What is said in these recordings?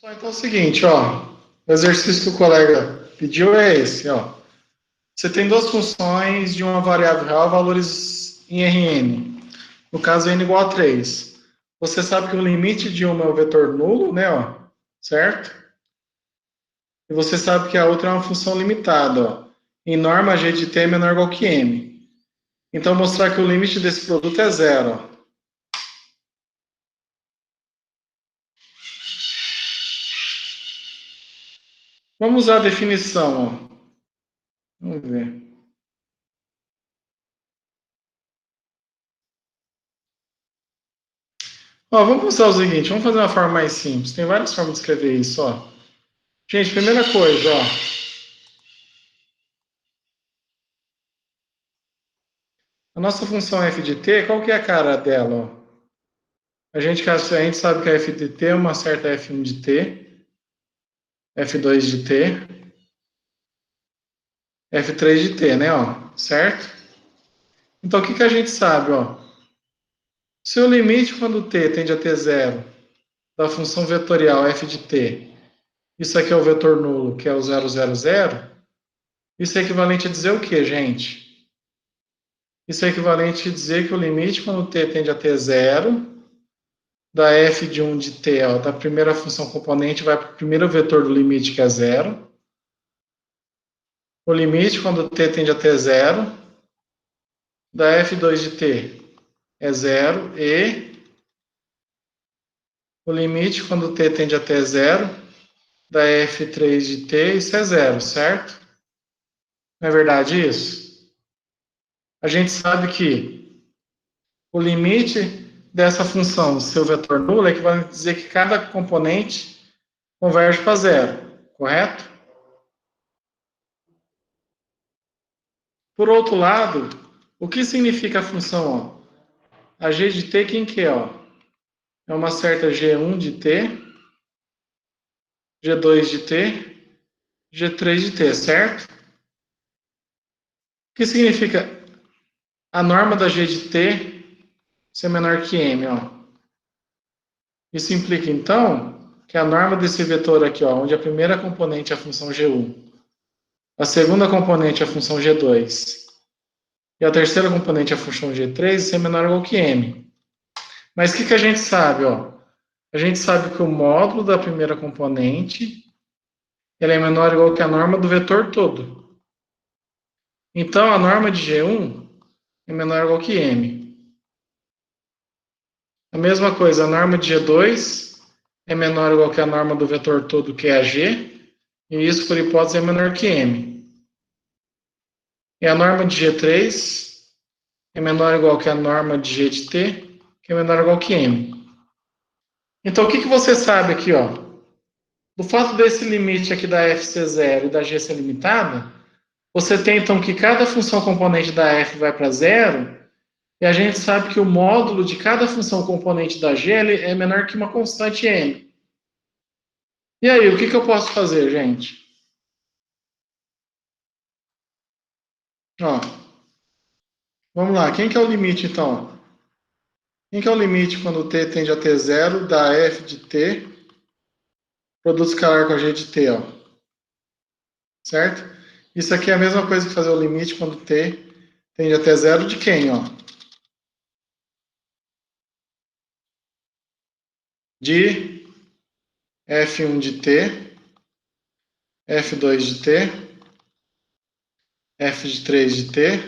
Então é o seguinte, ó, o exercício que o colega pediu é esse, ó. Você tem duas funções de uma variável real, valores em Rn. No caso, n igual a 3. Você sabe que o limite de uma é o vetor nulo, né, ó, certo? E você sabe que a outra é uma função limitada, ó. Em norma, g de t é menor ou igual que m. Então, mostrar que o limite desse produto é zero, ó. Vamos usar a definição, ó. Vamos ver. Ó, vamos usar o seguinte, vamos fazer uma forma mais simples. Tem várias formas de escrever isso, ó. Gente, primeira coisa, ó. A nossa função f de t, qual que é a cara dela, ó? A gente sabe que a f de t é uma certa f1 de t, f2 de t, f3 de t, né, ó? Certo? Então, o que que a gente sabe, ó? Se o limite quando t tende a t zero da função vetorial f de t, isso aqui é o vetor nulo, que é o 0, 0, 0, isso é equivalente a dizer o quê, gente? Isso é equivalente a dizer que o limite quando t tende a t zero da f de 1 de t, ó, da primeira função componente, vai para o primeiro vetor do limite, que é zero. O limite quando t tende a t zero da f2 de t é zero. E o limite quando t tende a t zero da f3 de t, isso é zero, certo? Não é verdade isso? A gente sabe que o limite dessa função, seu vetor nulo, é que vai dizer que cada componente converge para zero, correto? Por outro lado, o que significa a função, ó? A g de t, quem que é, ó? É uma certa g1 de t, g2 de t, g3 de t, certo? O que significa a norma da g de t ser menor que m, ó? Isso implica, então, que a norma desse vetor aqui, ó, onde a primeira componente é a função g1, a segunda componente é a função g2 e a terceira componente é a função g3, isso é menor ou igual que m. Mas o que que a gente sabe, ó? A gente sabe que o módulo da primeira componente ele é menor ou igual que a norma do vetor todo. Então, a norma de G1 é menor ou igual que M. A mesma coisa, a norma de G2 é menor ou igual que a norma do vetor todo, que é a G, e isso, por hipótese, é menor que M. E a norma de G3 é menor ou igual que a norma de G de T, que é menor ou igual que M. Então, o que que você sabe aqui, ó? Do fato desse limite aqui da f ser zero e da g ser limitada, você tem, então, que cada função componente da f vai para zero, e a gente sabe que o módulo de cada função componente da g é menor que uma constante m. E aí, o que que eu posso fazer, gente? Ó, vamos lá, quem que é o limite, então? Quem que é o limite quando t tende a t zero da f de t, produto escalar com a g de t, ó? Certo? Isso aqui é a mesma coisa que fazer o limite quando t tende a t zero de quem, ó? De f1 de t, f2 de t, f de 3 de t,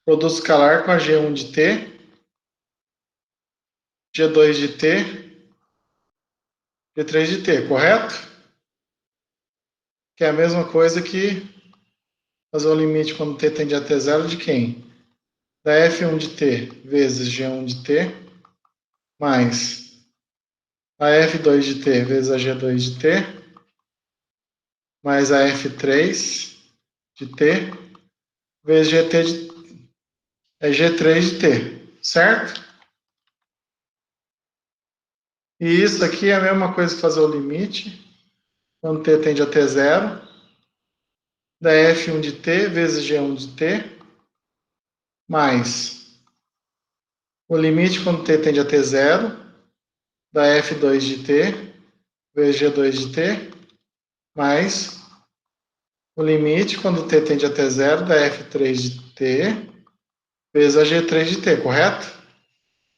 produto escalar com a g1 de t, g2 de t, g3 de t, correto? Que é a mesma coisa que fazer o limite quando t tende a t zero de quem? Da f1 de t vezes g1 de t, mais a f2 de t vezes a g2 de t, mais a f3 de t vezes g3 de t, certo? E isso aqui é a mesma coisa que fazer o limite quando t tende a t zero da f1 de t vezes g1 de t, mais o limite quando t tende a t zero da f2 de t vezes G2 de t, mais o limite, quando t tende a t0, da f3 de t, vezes a g3 de t, correto?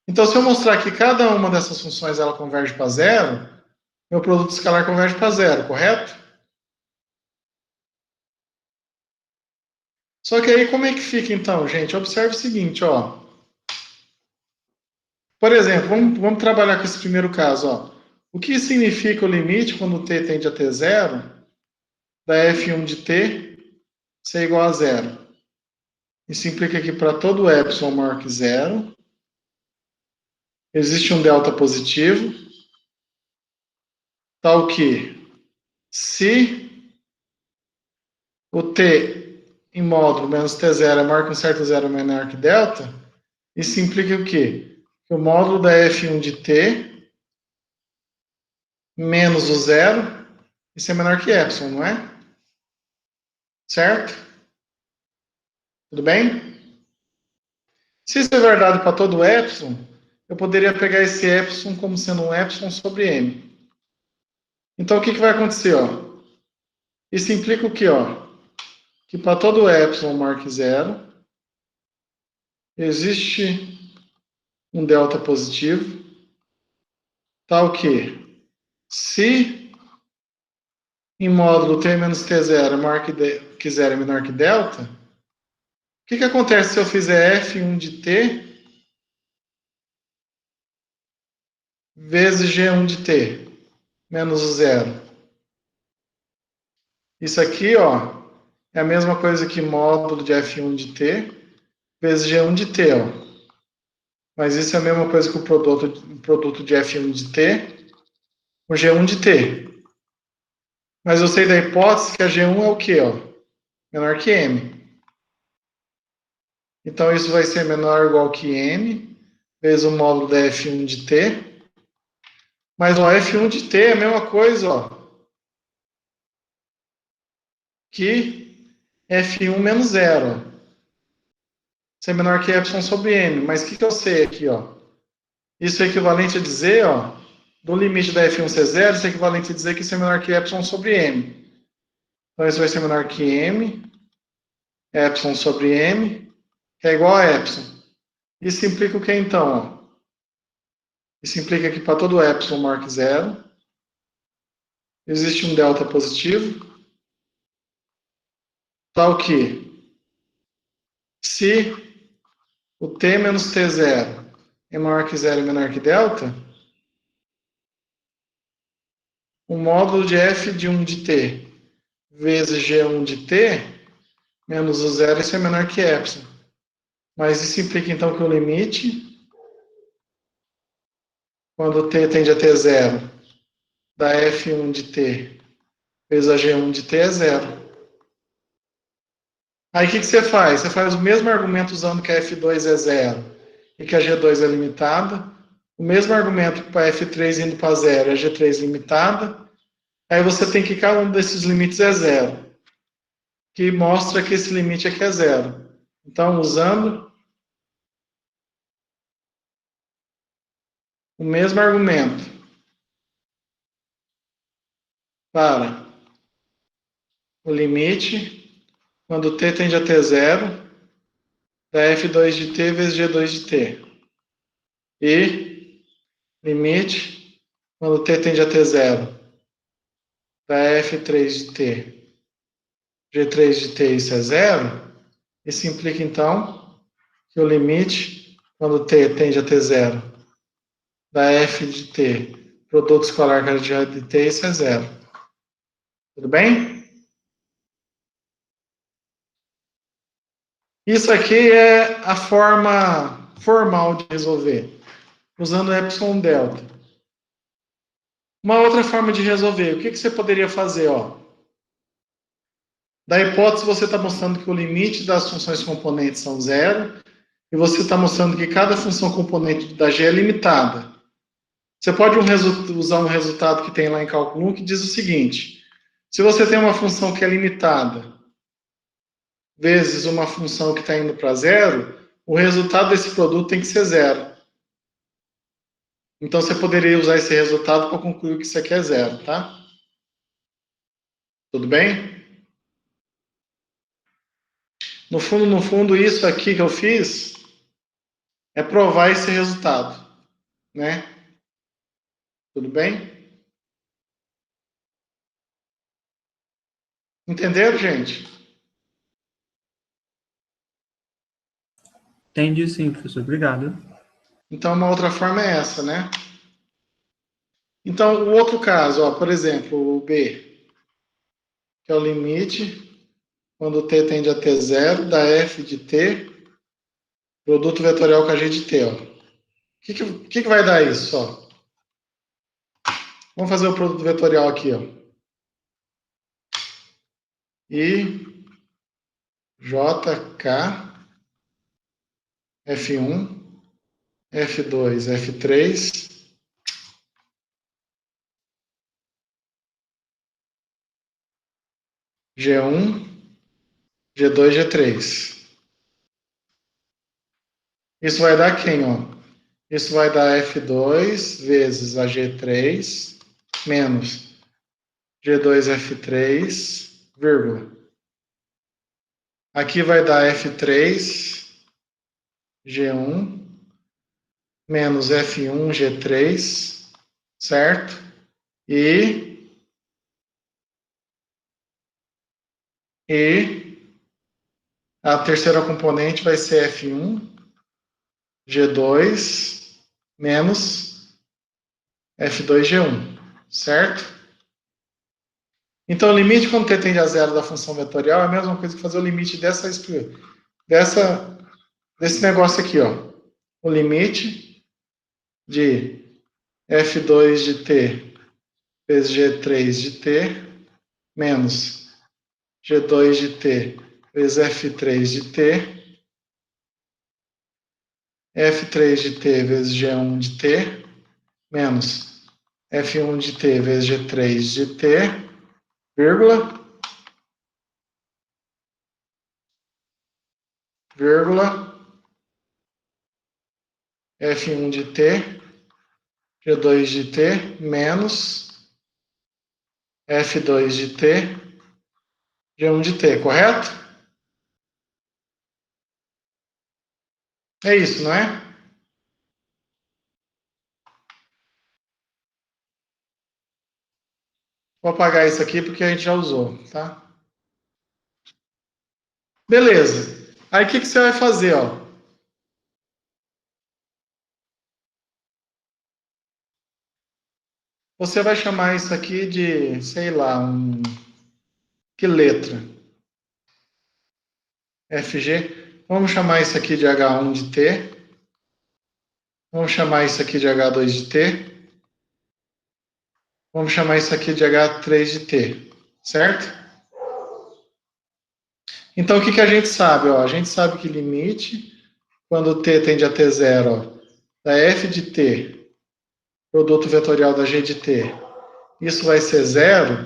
Então, se eu mostrar que cada uma dessas funções ela converge para zero, meu produto escalar converge para zero, correto? Só que aí como é que fica então, gente? Observe o seguinte, ó. Por exemplo, vamos trabalhar com esse primeiro caso, ó. O que significa o limite quando t tende a t0 da f1 de t ser igual a zero? Isso implica que para todo epsilon maior que zero, existe um delta positivo, tal que se o t em módulo menos t0 é maior que um certo zero menor que delta, isso implica o quê? Que o módulo da f1 de t menos o zero, isso é menor que epsilon, não é? Certo? Tudo bem? Se isso é verdade para todo epsilon, eu poderia pegar esse epsilon como sendo um epsilon sobre m. Então, o que vai acontecer? Ó? Isso implica o quê? Ó? Que para todo epsilon maior que zero, existe um delta positivo, tal que, se em módulo t menos t0 é maior que zero é menor que delta, o que acontece se eu fizer f1 de t vezes g1 de t menos o zero? Isso aqui, ó, é a mesma coisa que módulo de f1 de t vezes g1 de t, ó. Mas isso é a mesma coisa que o produto de f1 de t com g1 de t. Mas eu sei da hipótese que a G1 é o quê? Ó? Menor que M. Então, isso vai ser menor ou igual que M, vezes o módulo da F1 de T. Mas o F1 de T é a mesma coisa ó, que F1 menos zero. Isso é menor que epsilon sobre M. Mas o que eu sei aqui? Ó? Isso é equivalente a dizer, ó, do limite da F1 ser zero, isso é equivalente a dizer que isso é menor que epsilon sobre M. Então, isso vai ser menor que M, epsilon sobre M, que é igual a epsilon. Isso implica o que então? Ó? Isso implica que para todo epsilon maior que zero, existe um delta positivo, tal que, se o t menos t0 é maior que zero e menor que delta, o módulo de f de 1 de t vezes g1 de t menos o zero, isso é menor que epsilon. Mas isso implica então que o limite, quando t tende a t0, da f1 de t vezes a g1 de t é zero. Aí o que você faz? Você faz o mesmo argumento usando que a F2 é zero e que a G2 é limitada. O mesmo argumento para a F3 indo para zero e a G3 limitada. Aí você tem que cada um desses limites é zero, que mostra que esse limite aqui é zero. Então, usando o mesmo argumento para o limite, quando t tende a t0, da F2 de t vezes G2 de t. E limite, quando t tende a t0, da F3 de t, G3 de t, isso é zero, isso implica, então, que o limite, quando t tende a t0, da F de t, produto escolar cardeal de t, isso é zero. Tudo bem? Isso aqui é a forma formal de resolver, usando epsilon delta. Uma outra forma de resolver, o que você poderia fazer? Ó? Da hipótese, você está mostrando que o limite das funções componentes são zero, e você está mostrando que cada função componente da G é limitada. Você pode usar um resultado que tem lá em cálculo 1 que diz o seguinte: se você tem uma função que é limitada vezes uma função que está indo para zero, o resultado desse produto tem que ser zero. Então, você poderia usar esse resultado para concluir que isso aqui é zero, tá? Tudo bem? No fundo, isso aqui que eu fiz é provar esse resultado, né? Tudo bem? Entenderam, gente? Entendi sim, professor. Obrigado. Então, uma outra forma é essa, né? Então, o outro caso, ó, por exemplo, o B, que é o limite quando t tende a t zero da f de t, produto vetorial com a g de t, ó. O que vai dar isso, ó? Vamos fazer o produto vetorial aqui, ó. I, J, K, F1, F2, F3, G1, G2, G3. Isso vai dar quem, ó? Isso vai dar F2 vezes a G3 menos G2, F3, vírgula. Aqui vai dar F3, G1, menos F1, G3, certo? E a terceira componente vai ser F1, G2, menos F2, G1, certo? Então, o limite quando t tende a zero da função vetorial é a mesma coisa que fazer o limite desse negócio aqui, ó. O limite de F2 de t vezes G3 de t menos G2 de t vezes F3 de t, F3 de t vezes G1 de t, menos F1 de t vezes G3 de t, vírgula, vírgula, F1 de t, G2 de t, menos F2 de t, G1 de t, correto? É isso, não é? Vou apagar isso aqui porque a gente já usou, tá? Beleza. Aí o que você vai fazer, ó? Você vai chamar isso aqui de, sei lá, que letra? FG. Vamos chamar isso aqui de H1 de T. Vamos chamar isso aqui de H2 de T. Vamos chamar isso aqui de H3 de T. Certo? Então, o que a gente sabe? Ó, a gente sabe que limite, quando T tende a T zero, ó, da F de T, produto vetorial da G de T, isso vai ser zero,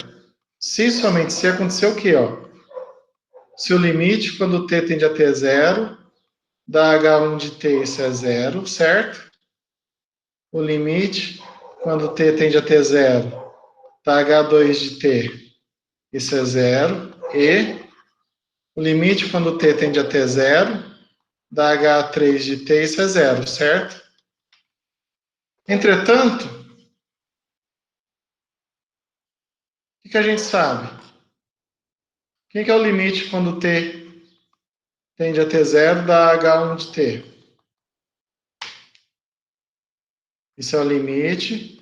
se somente se acontecer o quê? Ó? Se o limite, quando T tende a T zero, da H1 de T, isso é zero, certo? O limite, quando t tende a t zero, da H2 de t, isso é zero. E o limite, quando t tende a t zero, da H3 de t, isso é zero, certo? Entretanto, o que a gente sabe? Quem que é o limite quando t tende a t zero da H1 de t? Isso é o limite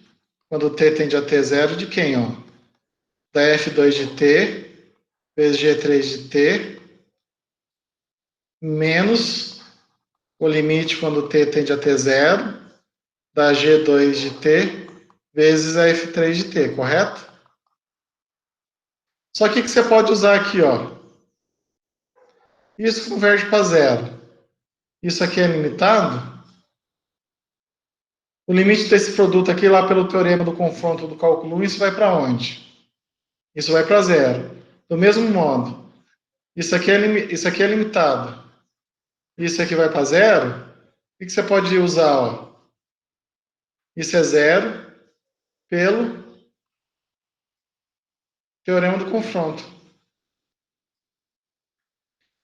quando t tende a t zero de quem? Ó? Da F2 de t vezes G3 de t menos o limite quando t tende a t zero da G2 de t vezes a F3 de t, correto? Só que você pode usar aqui, ó. Isso converge para zero. Isso aqui é limitado. O limite desse produto aqui, lá pelo teorema do confronto do cálculo 1, isso vai para onde? Isso vai para zero. Do mesmo modo, isso aqui é limitado. Isso aqui vai para zero. O que você pode usar? Ó? Isso é zero pelo teorema do confronto.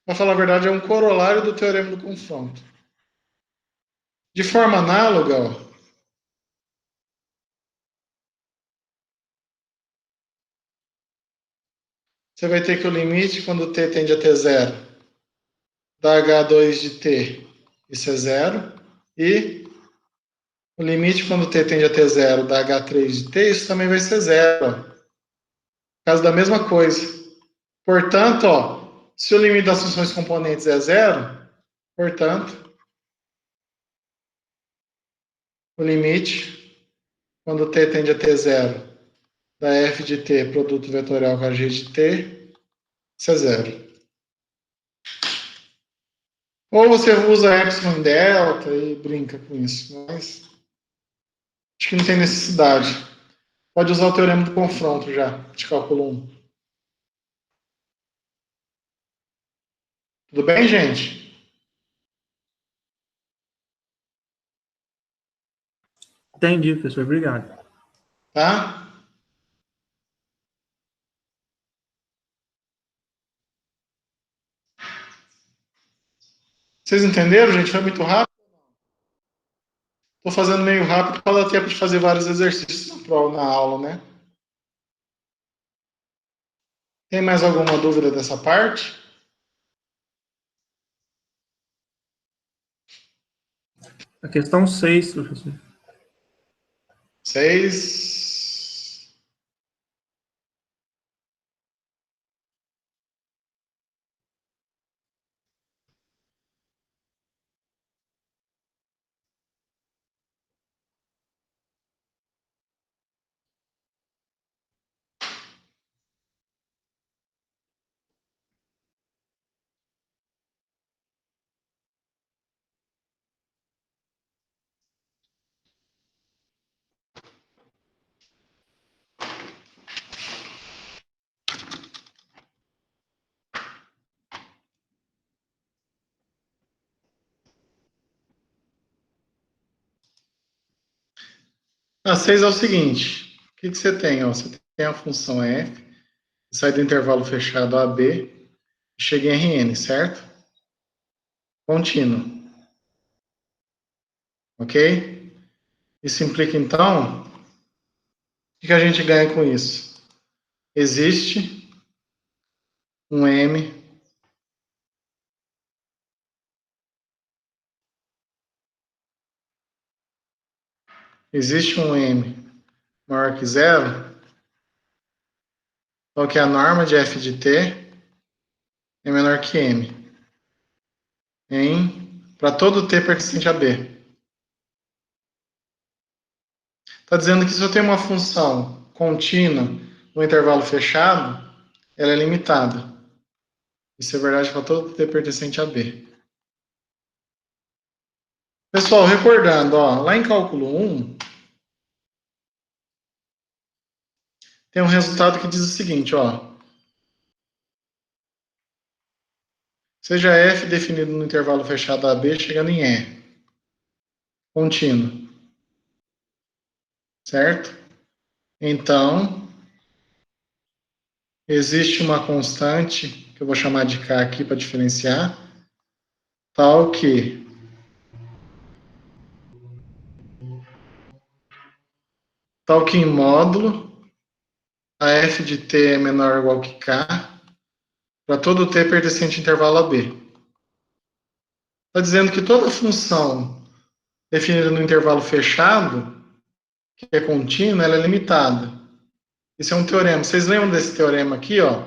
Para falar a verdade, é um corolário do teorema do confronto. De forma análoga, ó, você vai ter que o limite, quando t tende a t zero, da H2 de t, isso é zero. E o limite, quando t tende a t zero, da H3 de t, isso também vai ser zero. Ó. Por causa da mesma coisa. Portanto, ó, se o limite das funções componentes é zero, portanto, o limite, quando t tende a t zero, da f de t, produto vetorial com a g de t, isso é zero. Ou você usa epsilon em delta e brinca com isso, mas acho que não tem necessidade. Pode usar o teorema do confronto já, de cálculo 1. Tudo bem, gente? Entendi, professor. Obrigado. Tá? Vocês entenderam, gente? Foi muito rápido? Estou fazendo meio rápido para dar tempo de fazer vários exercícios na aula, né? Tem mais alguma dúvida dessa parte? A questão 6, professor. 6. A 6 é o seguinte. O que você tem? Ó, você tem a função f, sai do intervalo fechado AB, chega em Rn, certo? Contínuo. Ok? Isso implica, então, o que a gente ganha com isso? Existe um M maior que zero, qual que é a norma de f de t é menor que m para todo t pertencente a b. Está dizendo que se eu tenho uma função contínua no intervalo fechado, ela é limitada. Isso é verdade para todo t pertencente a b. Pessoal, recordando, ó, lá em cálculo 1, tem um resultado que diz o seguinte, ó. Seja f definido no intervalo fechado AB chegando em E. Contínuo. Certo? Então, existe uma constante, que eu vou chamar de K aqui para diferenciar, tal que em módulo, a f de t é menor ou igual que K, para todo t pertencente ao intervalo AB. Está dizendo que toda função definida no intervalo fechado, que é contínua, ela é limitada. Isso é um teorema. Vocês lembram desse teorema aqui, ó?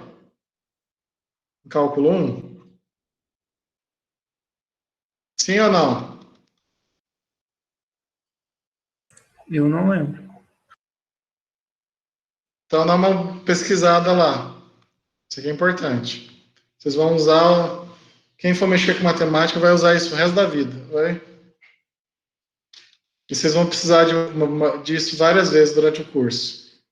Cálculo 1? Sim ou não? Eu não lembro. Então dá uma pesquisada lá. Isso aqui é importante. Vocês vão usar. Quem for mexer com matemática vai usar isso o resto da vida. Vai? E vocês vão precisar disso várias vezes durante o curso.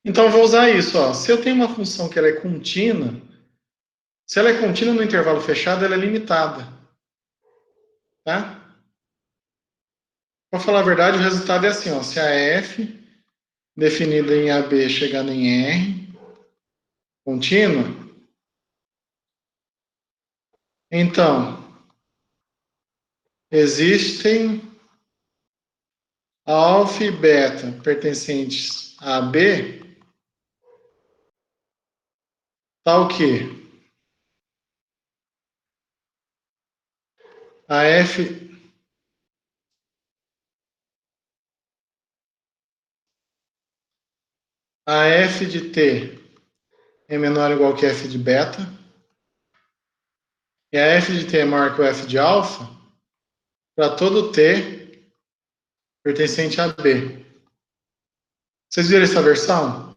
Então eu vou usar isso. Ó. Se eu tenho uma função que ela é contínua, se ela é contínua no intervalo fechado, ela é limitada. Tá? Para falar a verdade, o resultado é assim, ó, se a F definida em AB chegando em R contínua, então existem alfa e beta pertencentes a B, tal que a F de T é menor ou igual que F de beta, e a F de T é maior que o F de alfa, para todo T pertencente a B. Vocês viram essa versão?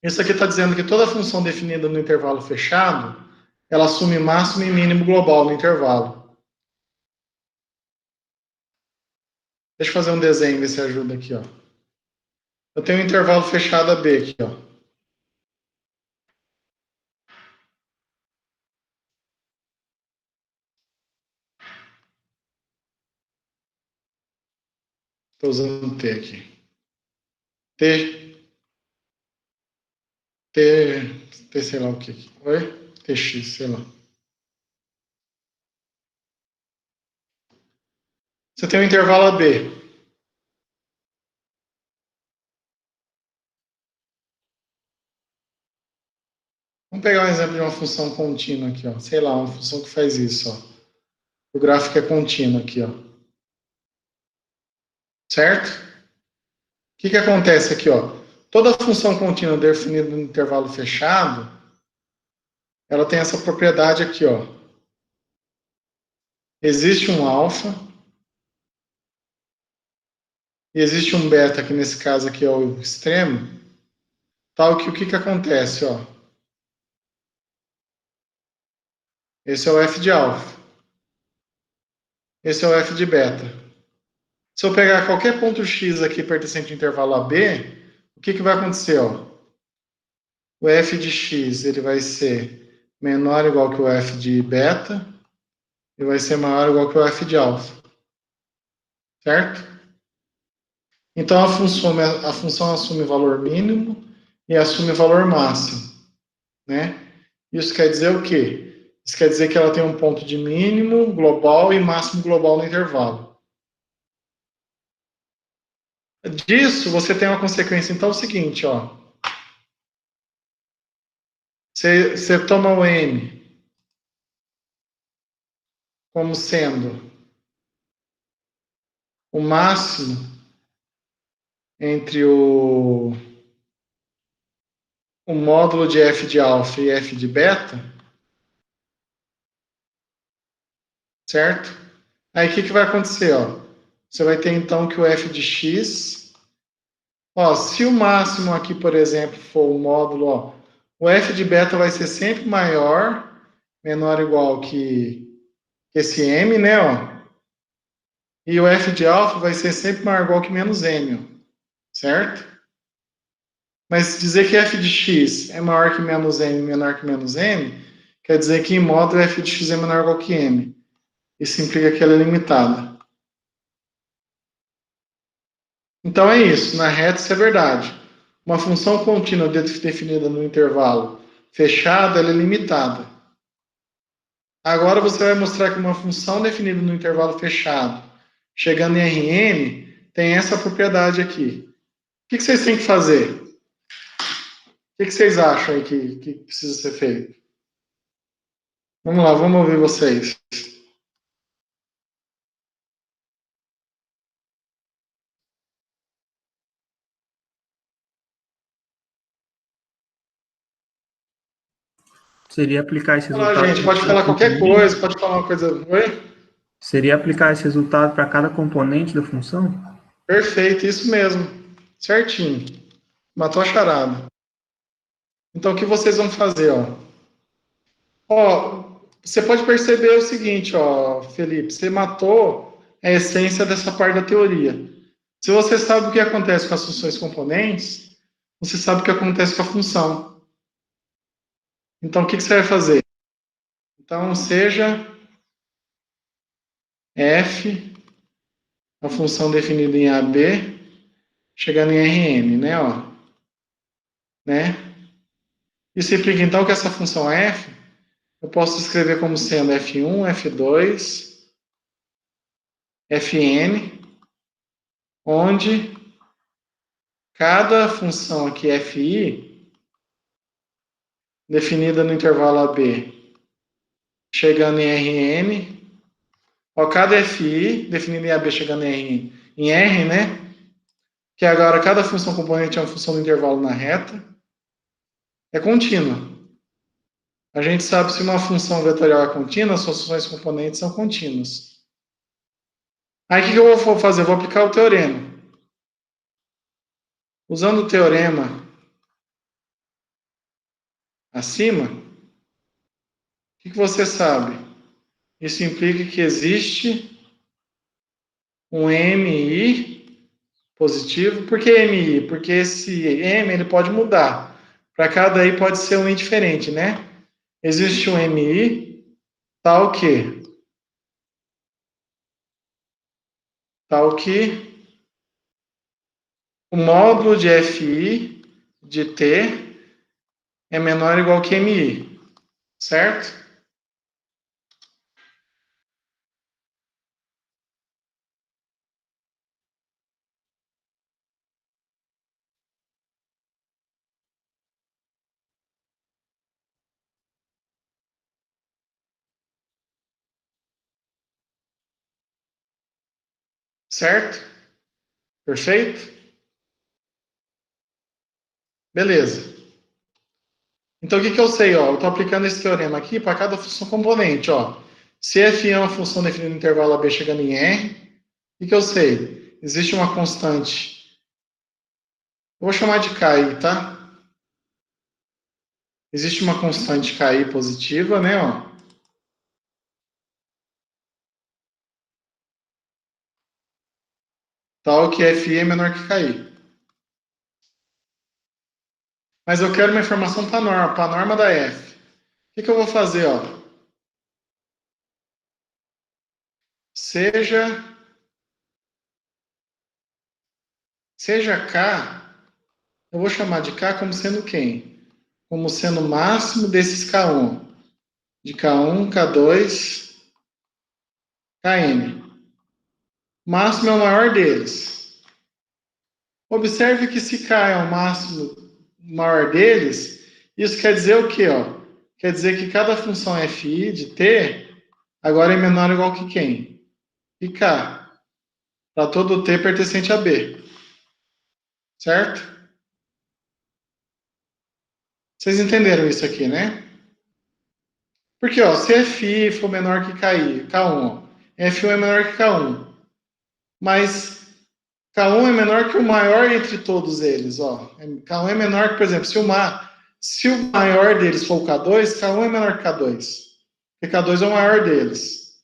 Isso aqui está dizendo que toda função definida no intervalo fechado, ela assume máximo e mínimo global no intervalo. Deixa eu fazer um desenho, ver se ajuda aqui, ó. Eu tenho um intervalo fechado AB aqui, ó. Estou usando T aqui. T, T, sei lá o que. Oi? TX, sei lá. Você tem um intervalo AB. Vamos pegar um exemplo de uma função contínua aqui, ó. Sei lá, uma função que faz isso, ó. O gráfico é contínuo aqui, ó. Certo? O que acontece aqui, ó? Toda função contínua definida no intervalo fechado, ela tem essa propriedade aqui, ó. Existe um alfa e existe um beta, que nesse caso aqui é o extremo, tal que o que acontece, ó? Esse é o f de alfa. Esse é o f de beta. Se eu pegar qualquer ponto x aqui pertencente ao intervalo AB, o que vai acontecer, ó? O f de x ele vai ser menor ou igual que o f de beta e vai ser maior ou igual que o f de alfa. Certo? Então a função assume valor mínimo e assume valor máximo, né? Isso quer dizer o quê? Isso quer dizer que ela tem um ponto de mínimo global e máximo global no intervalo. Disso, você tem uma consequência, então, é o seguinte, ó. Você toma o M como sendo o máximo entre o módulo de f de alfa e f de beta, certo? Aí o que vai acontecer, ó? Você vai ter então que o f de x, ó, se o máximo aqui, por exemplo, for o módulo, ó, o f de beta vai ser sempre maior, menor ou igual que esse m, né, ó? E o f de alfa vai ser sempre maior ou igual que menos m, ó, certo? Mas dizer que f de x é maior que menos m e menor que menos m, quer dizer que em módulo f de x é menor ou igual que m. Isso implica que ela é limitada. Então é isso, na reta isso é verdade. Uma função contínua definida no intervalo fechado, ela é limitada. Agora você vai mostrar que uma função definida no intervalo fechado, chegando em Rn, tem essa propriedade aqui. O que vocês têm que fazer? O que vocês acham aí que precisa ser feito? Vamos lá, vamos ouvir vocês. Seria aplicar esse Olá, resultado gente, para pode cada falar qualquer componente? coisa, pode falar uma coisa. Oi? Seria aplicar esse resultado para cada componente da função? Perfeito, isso mesmo. Certinho. Matou a charada. Então, o que vocês vão fazer, ó? Ó, você pode perceber o seguinte, ó, Felipe, você matou a essência dessa parte da teoria. Se você sabe o que acontece com as funções componentes, você sabe o que acontece com a função. Então, o que você vai fazer? Então, seja f a função definida em AB, chegando em Rn, né? Ó, né? Isso implica então que essa função f eu posso escrever como sendo f1, f2, fn, onde cada função aqui fi, definida no intervalo AB, chegando em Rn, ó, cada fi, definida em AB chegando em R, né? Que agora cada função componente é uma função do intervalo na reta, é contínua. A gente sabe se uma função vetorial é contínua, suas funções componentes são contínuas. Aí o que eu vou fazer? Eu vou aplicar o teorema. Usando o teorema acima, o que você sabe? Isso implica que existe um MI positivo. Por que MI? Porque esse M ele pode mudar. Para cada I pode ser um I diferente, né? Existe um MI tal que o módulo de FI de T é menor ou igual que MI, certo? Certo? Perfeito? Beleza. Então, o que eu sei? Ó, eu estou aplicando esse teorema aqui para cada função componente. Ó. Se f é uma função definida no intervalo AB chegando em R, o que eu sei? Existe uma constante. Eu vou chamar de Ki, tá? Existe uma constante Ki positiva, né? Ó, tal que Fi é menor que Ki. Mas eu quero uma informação para a norma da F. O que eu vou fazer? Ó? Seja K, eu vou chamar de K como sendo quem? Como sendo o máximo desses K1. De K1, K2, Kn. O máximo é o maior deles. Observe que se K é o máximo maior deles, isso quer dizer o quê? Ó? Quer dizer que cada função fi de t agora é menor ou igual que quem? Que K. Para todo t pertencente a B. Certo? Vocês entenderam isso aqui, né? Porque, ó, se fi for menor que K1, ó, F1 é menor que K1. Mas K1 é menor que o maior entre todos eles, ó. K1 é menor que, por exemplo, se o maior deles for o K2, K1 é menor que K2. Porque K2 é o maior deles.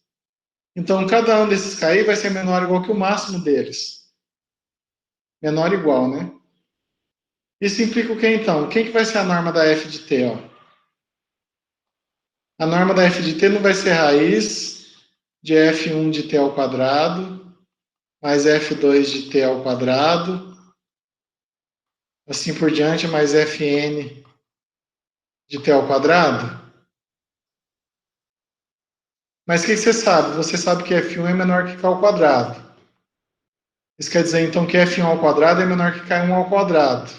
Então, cada um desses KI vai ser menor ou igual que o máximo deles. Menor ou igual, né? Isso implica o que, então? Quem que vai ser a norma da F de T, ó? A norma da F de T não vai ser raiz de F1 de T ao quadrado mais F2 de T ao quadrado, assim por diante, mais Fn de T ao quadrado. Mas o que você sabe? Você sabe que F1 é menor que K ao quadrado. Isso quer dizer, então, que F1 ao quadrado é menor que K1 ao quadrado.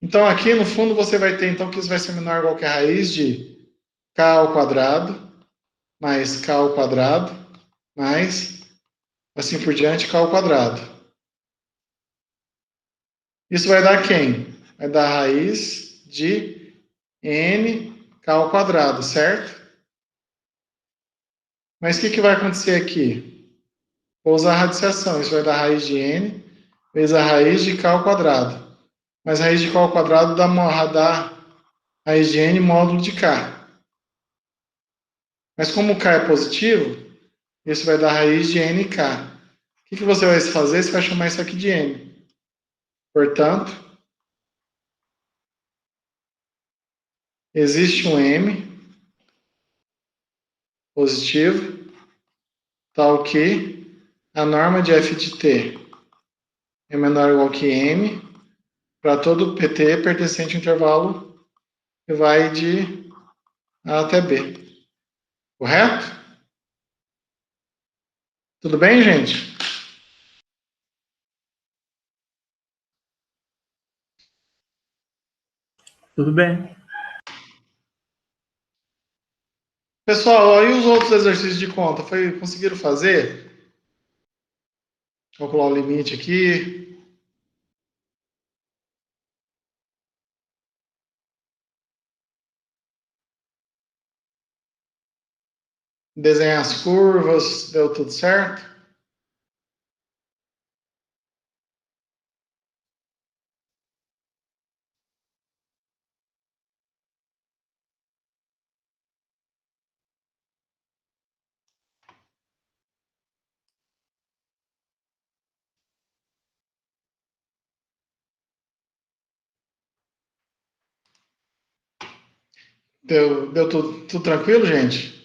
Então, aqui, no fundo, você vai ter, então, que isso vai ser menor ou igual que a raiz de K ao quadrado, mais K ao quadrado, mais, assim por diante, K ao quadrado. Isso vai dar quem? Vai dar a raiz de N K ao quadrado, certo? Mas o que vai acontecer aqui? Vou usar a radiciação. Isso vai dar raiz de n vezes a raiz de k ao quadrado. Mas a raiz de k ao quadrado dá raiz de n módulo de k. Mas como k é positivo, isso vai dar raiz de nk. O que você vai fazer? Você vai chamar isso aqui de n. Portanto, existe um m positivo, tal que a norma de f de t é menor ou igual que m para todo pt pertencente ao intervalo que vai de A até B. Correto? Tudo bem, gente? Tudo bem. Pessoal, e os outros exercícios de conta? Conseguiram fazer? Calcular o limite aqui. Desenhar as curvas. Deu tudo certo? Deu tudo tranquilo, gente?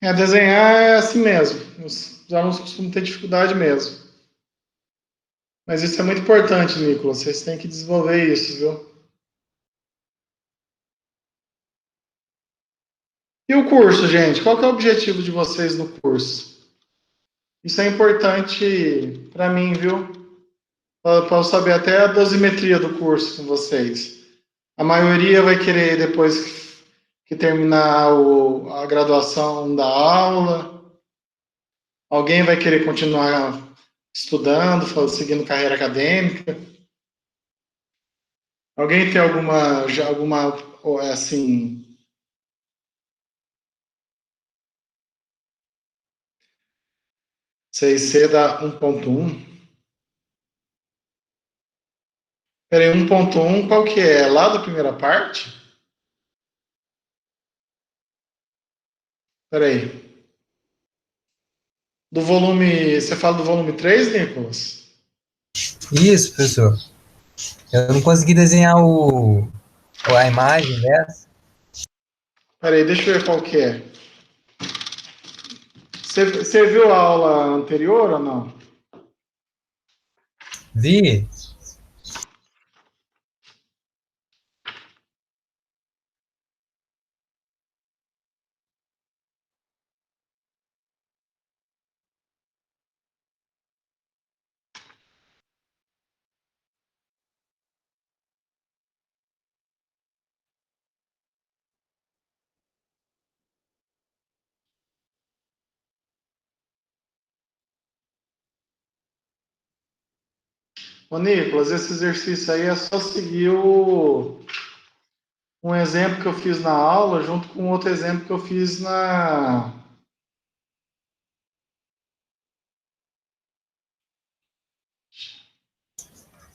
Desenhar é assim mesmo. Os alunos costumam ter dificuldade mesmo. Mas isso é muito importante, Nicolas. Vocês têm que desenvolver isso, viu? E o curso, gente? Qual que é o objetivo de vocês no curso? Isso é importante para mim, viu? Para eu saber até a dosimetria do curso com vocês. A maioria vai querer, depois que terminar a graduação da aula, alguém vai querer continuar estudando, seguindo carreira acadêmica. Alguém tem alguma assim, CIC da 1.1? Peraí, 1.1 qual que é? Lá da primeira parte? Peraí. Do volume. Você fala do volume 3, Nicolas? Isso, professor. Eu não consegui desenhar a imagem dessa. Peraí, deixa eu ver qual que é. Você viu a aula anterior ou não? Vi. Ô, Nicolas, esse exercício aí é só seguir um exemplo que eu fiz na aula junto com outro exemplo que eu fiz na.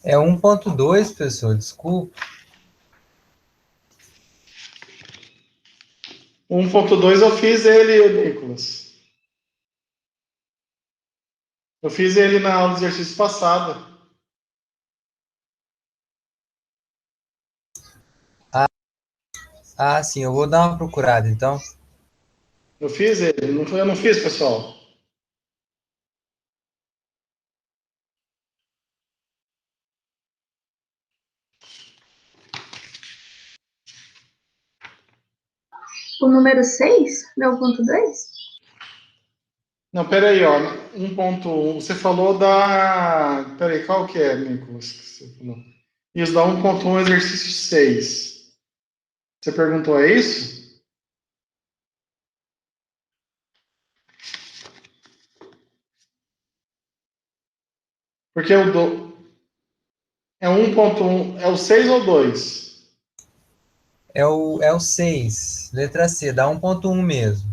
É 1.2, professor, desculpa. 1.2 eu fiz ele, Nicolas. Eu fiz ele na aula de exercício passada. Ah, sim, eu vou dar uma procurada, então. Eu fiz ele, eu não fiz, pessoal. O número 6, meu ponto 2? Não, peraí, ó. 1.1. Você falou da. Peraí, qual que é, Nicolas? Que você falou? Isso, da 1.1, exercício 6. Você perguntou, é isso? Porque é 1.1. É o 6 ou 2? É o 6, letra C, dá 1.1 mesmo.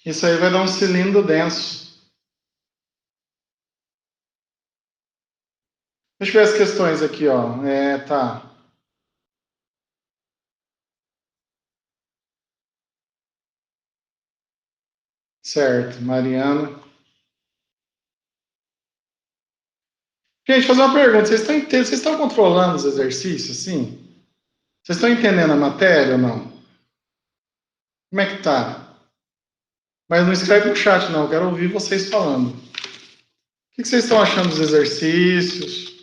Isso aí vai dar um cilindro denso. Deixa eu ver as questões aqui, ó. Tá. Certo, Mariana. Gente, fazer uma pergunta. Vocês estão controlando os exercícios, sim? Vocês estão entendendo a matéria ou não? Como é que tá? Mas não escreve no chat, não. Eu quero ouvir vocês falando. O que vocês estão achando dos exercícios?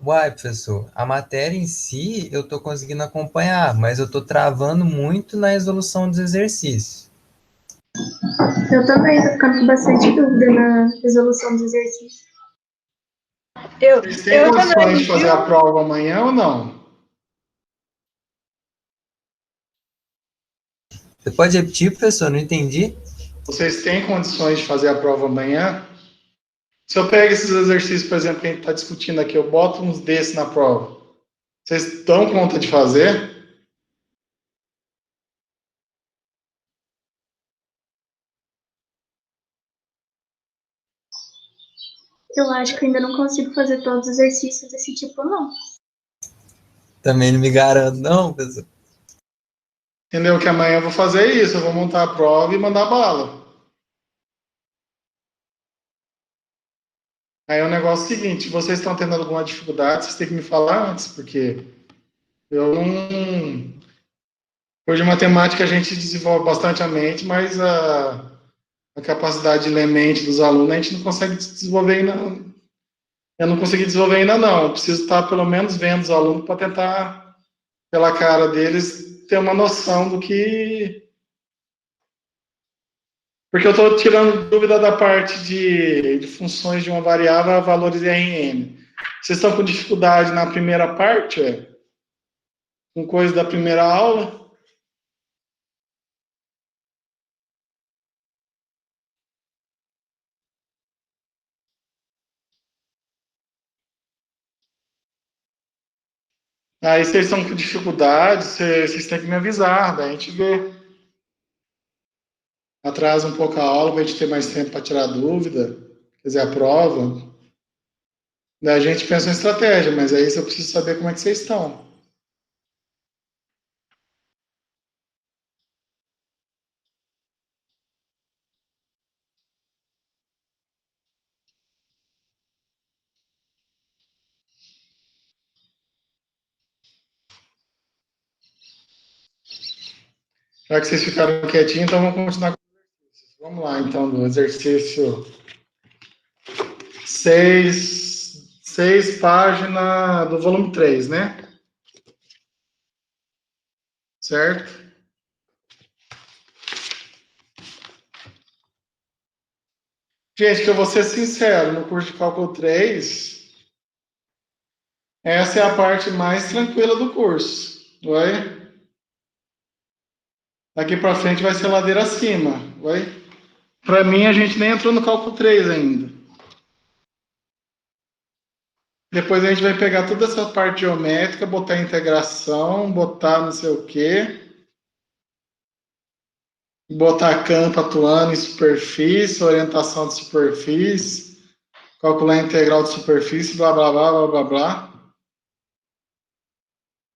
Uai, professor, a matéria em si eu estou conseguindo acompanhar, mas eu estou travando muito na resolução dos exercícios. Eu também tô ficando com bastante dúvida na resolução dos exercícios. Eu, Vocês têm eu condições também, de fazer a viu? prova amanhã ou não? Você pode repetir, professor? Não entendi. Vocês têm condições de fazer a prova amanhã? Se eu pego esses exercícios, por exemplo, que a gente está discutindo aqui, eu boto uns desses na prova. Vocês dão conta de fazer? Eu acho que eu ainda não consigo fazer todos os exercícios desse tipo, não. Também não me garanto, não, professor. Entendeu? Que amanhã eu vou fazer isso, eu vou montar a prova e mandar bala. Aí é o negócio seguinte, se vocês estão tendo alguma dificuldade, vocês têm que me falar antes, porque eu não. Hoje, matemática a gente desenvolve bastante a mente, mas a capacidade de ler mente dos alunos a gente não consegue desenvolver ainda. Eu não consegui desenvolver ainda não. Eu preciso estar pelo menos vendo os alunos para tentar, pela cara deles, ter uma noção do que. Porque eu estou tirando dúvida da parte de funções de uma variável a valores RN. Vocês estão com dificuldade na primeira parte, com coisa da primeira aula? Aí vocês estão com dificuldade, vocês têm que me avisar, daí a gente vê. Atrasa um pouco a aula para a gente ter mais tempo para tirar dúvida, quer dizer, a prova. Daí a gente pensa em estratégia, mas aí eu preciso saber como é que vocês estão. Já que vocês ficaram quietinhos, então vamos continuar com o exercício. Vamos lá, então, do exercício 6, página do volume 3, né? Certo? Gente, que eu vou ser sincero, no curso de cálculo 3, essa é a parte mais tranquila do curso. Oi? Daqui para frente vai ser ladeira acima. Oi? Para mim, a gente nem entrou no cálculo 3 ainda. Depois a gente vai pegar toda essa parte geométrica, botar integração, botar não sei o quê, botar campo atuando em superfície, orientação de superfície, calcular a integral de superfície, blá, blá, blá, blá, blá, blá.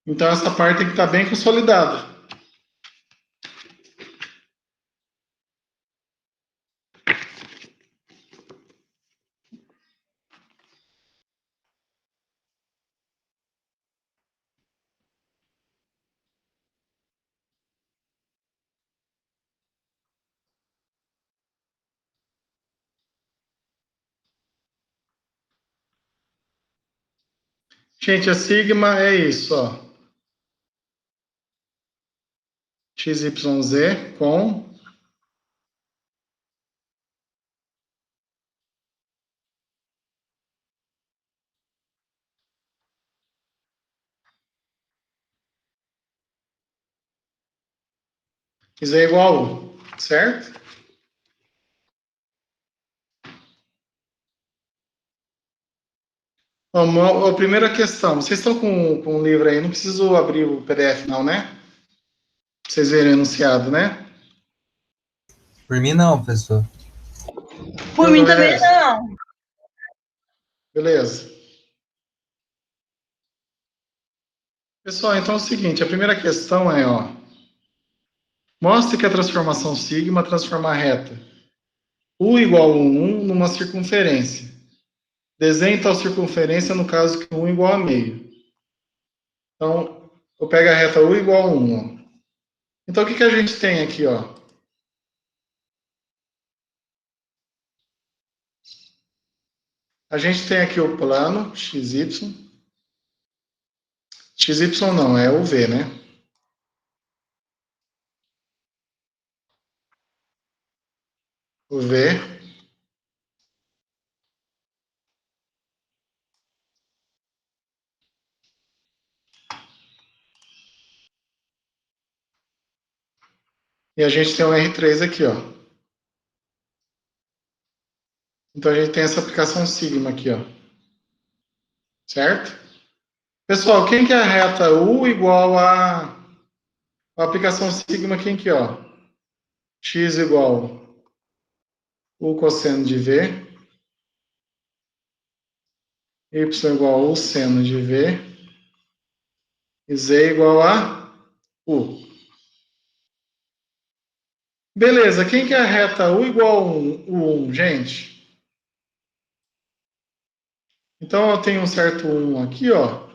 Então essa parte tem que estar bem consolidada. Gente, a sigma é isso, ó. XYZ com isso é igual a 1, certo? A primeira questão, vocês estão com o livro aí, não preciso abrir o PDF não, né? Pra vocês verem o enunciado, né? Por mim não, professor. Por mim também Beleza. não. Beleza. Pessoal, então é o seguinte, a primeira questão é, ó, mostre que a transformação sigma transforma a reta U igual a 1 numa circunferência. Desenhe tal circunferência no caso que 1 igual a meio. Então, eu pego a reta U igual a 1, ó. Então, o que a gente tem aqui, ó? A gente tem aqui o plano XY. XY não, é o V, né? O V. E a gente tem um R3 aqui, ó. Então, a gente tem essa aplicação sigma aqui, ó. Certo? Pessoal, quem que é a reta U igual a aplicação sigma, quem que, ó? X igual U cosseno de V. Y igual a U seno de V. E Z igual a U. Beleza, quem que é a reta U igual a 1, U1, gente? Então, eu tenho um certo 1 aqui, ó.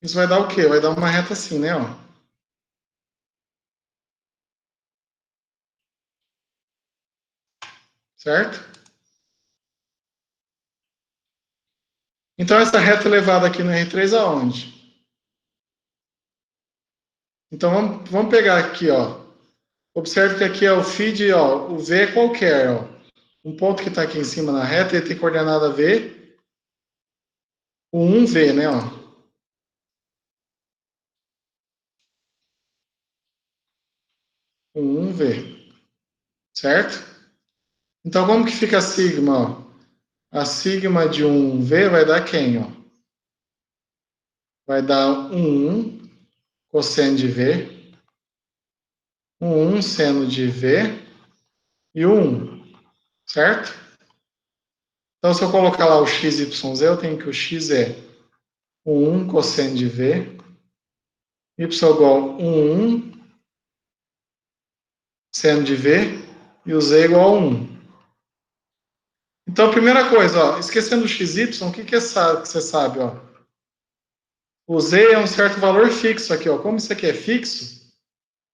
Isso vai dar o quê? Vai dar uma reta assim, né, ó. Certo? Então, essa reta é levada aqui no R3 aonde? Então, vamos pegar aqui, ó. Observe que aqui é o feed, ó. O V é qualquer, ó. Um ponto que está aqui em cima na reta, ele tem coordenada V. O 1V, né, ó. O 1V. Certo? Então, como que fica a sigma, ó? A sigma de 1V vai dar quem, ó? Vai dar 1 cosseno de V, 1 seno de V e 1, certo? Então, se eu colocar lá o x, y, z, eu tenho que o x é 1 cosseno de V, y igual a 1 seno de V e o z igual a 1. Então, a primeira coisa, ó, esquecendo o xy, o que você sabe, ó? O z é um certo valor fixo aqui, ó. Como isso aqui é fixo,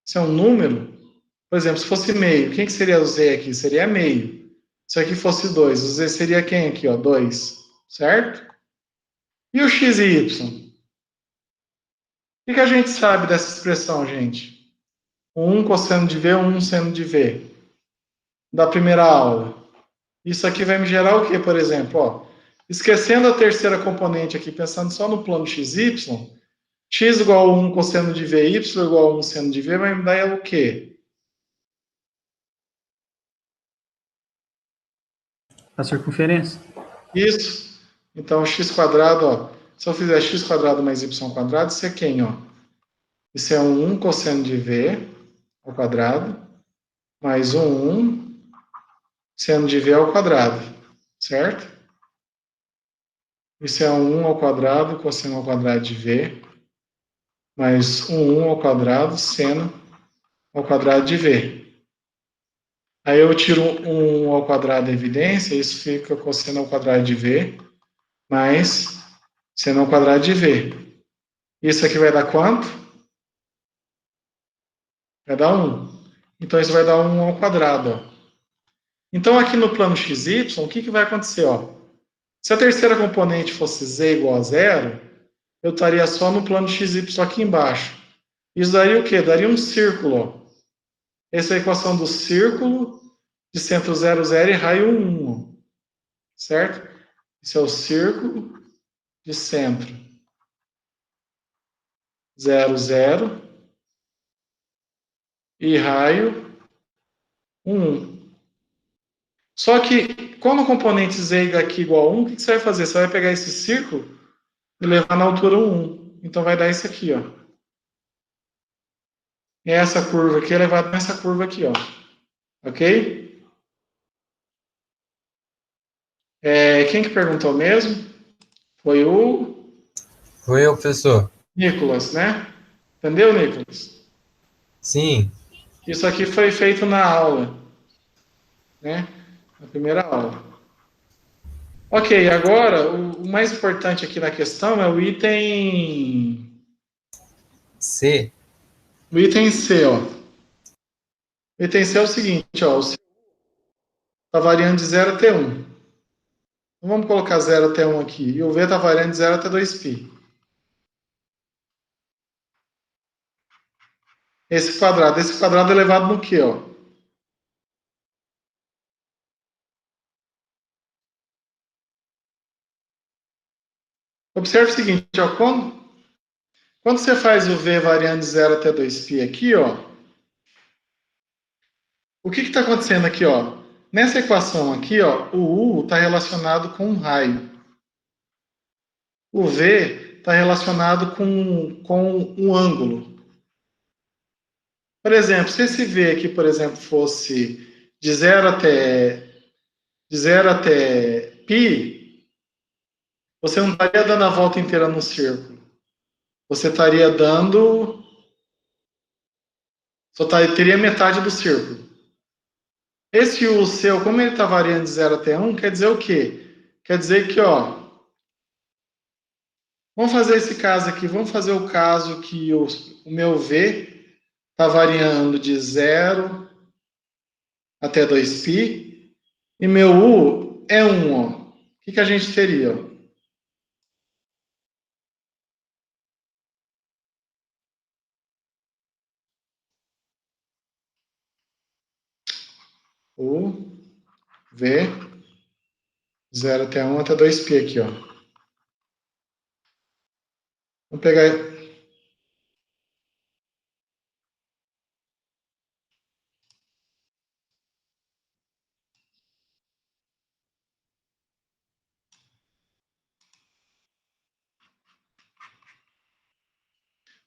isso é um número. Por exemplo, se fosse meio, quem que seria o z aqui? Seria meio. Se aqui fosse 2, o z seria quem aqui, ó? 2, certo? E o x e y? O que a gente sabe dessa expressão, gente? 1 cosseno de V, 1 seno de V. Da primeira aula. Isso aqui vai me gerar o quê, por exemplo? Ó, esquecendo a terceira componente aqui, pensando só no plano XY, x igual a 1 cosseno de V, y igual a 1 seno de V, vai me dar o quê? A circunferência. Isso. Então, x quadrado, ó. Se eu fizer x quadrado mais y quadrado, isso é quem, ó? Isso é 1 cosseno de V ao quadrado, mais 1 seno de V ao quadrado, certo? Isso é 1 ao quadrado, cosseno ao quadrado de V, mais 1 ao quadrado, seno ao quadrado de V. Aí eu tiro 1 ao quadrado da evidência, isso fica cosseno ao quadrado de V, mais seno ao quadrado de V. Isso aqui vai dar quanto? Vai dar 1. Então, isso vai dar 1 ao quadrado, ó. Então, aqui no plano XY, o que vai acontecer, ó? Se a terceira componente fosse z igual a zero, eu estaria só no plano XY aqui embaixo. Isso daria o quê? Daria um círculo, ó. Essa é a equação do círculo de centro 0, 0 e raio 1, certo? Esse é o círculo de centro 0, 0 e raio 1. Só que, como o componente z aqui igual a 1, o que você vai fazer? Você vai pegar esse círculo e levar na altura 1. Então vai dar isso aqui, ó. E essa curva aqui é levada nessa curva aqui, ó. Ok? Quem que perguntou mesmo? Foi o Foi eu, professor. Nicolas, né? Entendeu, Nicolas? Sim. Isso aqui foi feito na aula, né? Na primeira aula. Ok, agora o mais importante aqui na questão é o item. C. O item C, ó. O item C é o seguinte, ó. O C está variando de 0 até 1. Então vamos colocar 0 até 1 aqui. E o V está variando de 0 até 2π. Esse quadrado é elevado no quê, ó? Observe o seguinte, ó. Quando você faz o V variando de 0 até 2π aqui, ó. O que está acontecendo aqui, ó? Nessa equação aqui, ó, o U está relacionado com um raio. O V está relacionado com um ângulo. Por exemplo, se esse V aqui, por exemplo, fosse de 0 até π, você não estaria dando a volta inteira no círculo. Você estaria dando... teria metade do círculo. Esse U seu, como ele está variando de 0 até 1, quer dizer o quê? Quer dizer que, ó... Vamos fazer esse caso aqui. Vamos fazer o caso que o meu V está variando de 0 até 2π e meu U é 1. Ó. O que a gente teria? U, V, 0 até 1 até 2π aqui. Ó. Vamos pegar...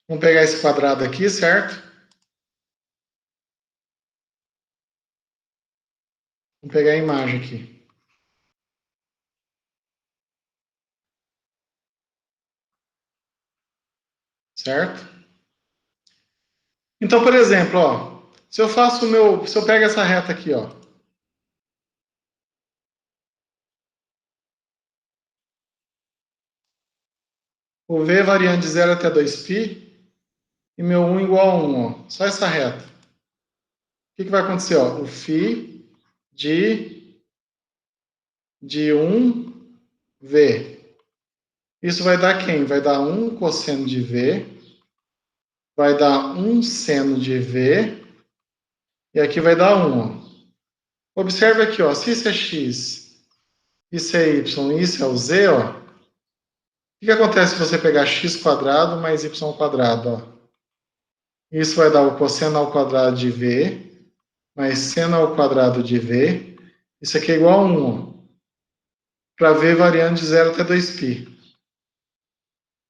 Vamos pegar esse quadrado aqui, certo? Vamos pegar a imagem aqui. Certo? Então, por exemplo, ó, se eu pego essa reta aqui, ó, o V variando de 0 até 2π e meu 1 igual a 1, ó, só essa reta. O que vai acontecer? Ó? O φ de 1V. Isso vai dar quem? Vai dar 1 cosseno de V, vai dar 1 seno de V, e aqui vai dar 1. Ó. Observe aqui, ó, se isso é x, isso é y, isso é o z, ó. O que acontece se você pegar x quadrado mais y quadrado? Ó? Isso vai dar o cosseno ao quadrado de V, mais seno ao quadrado de V. Isso aqui é igual a 1, para V variando de 0 até 2π.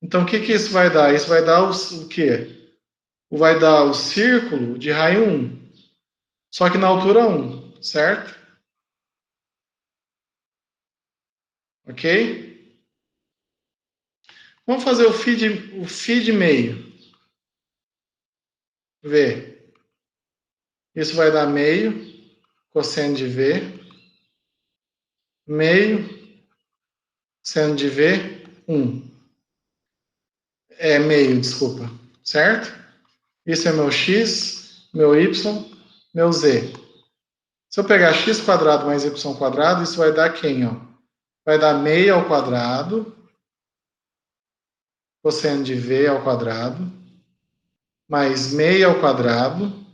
Então, o que isso vai dar? Isso vai dar o quê? Vai dar o círculo de raio 1, só que na altura 1, certo? Ok? Vamos fazer o φ de meio. V. Isso vai dar meio, cosseno de V, meio, seno de V, 1. Meio, desculpa. Certo? Isso é meu x, meu y, meu z. Se eu pegar x quadrado mais y quadrado, isso vai dar quem? Ó? Vai dar meio ao quadrado, cosseno de V ao quadrado, mais meio ao quadrado,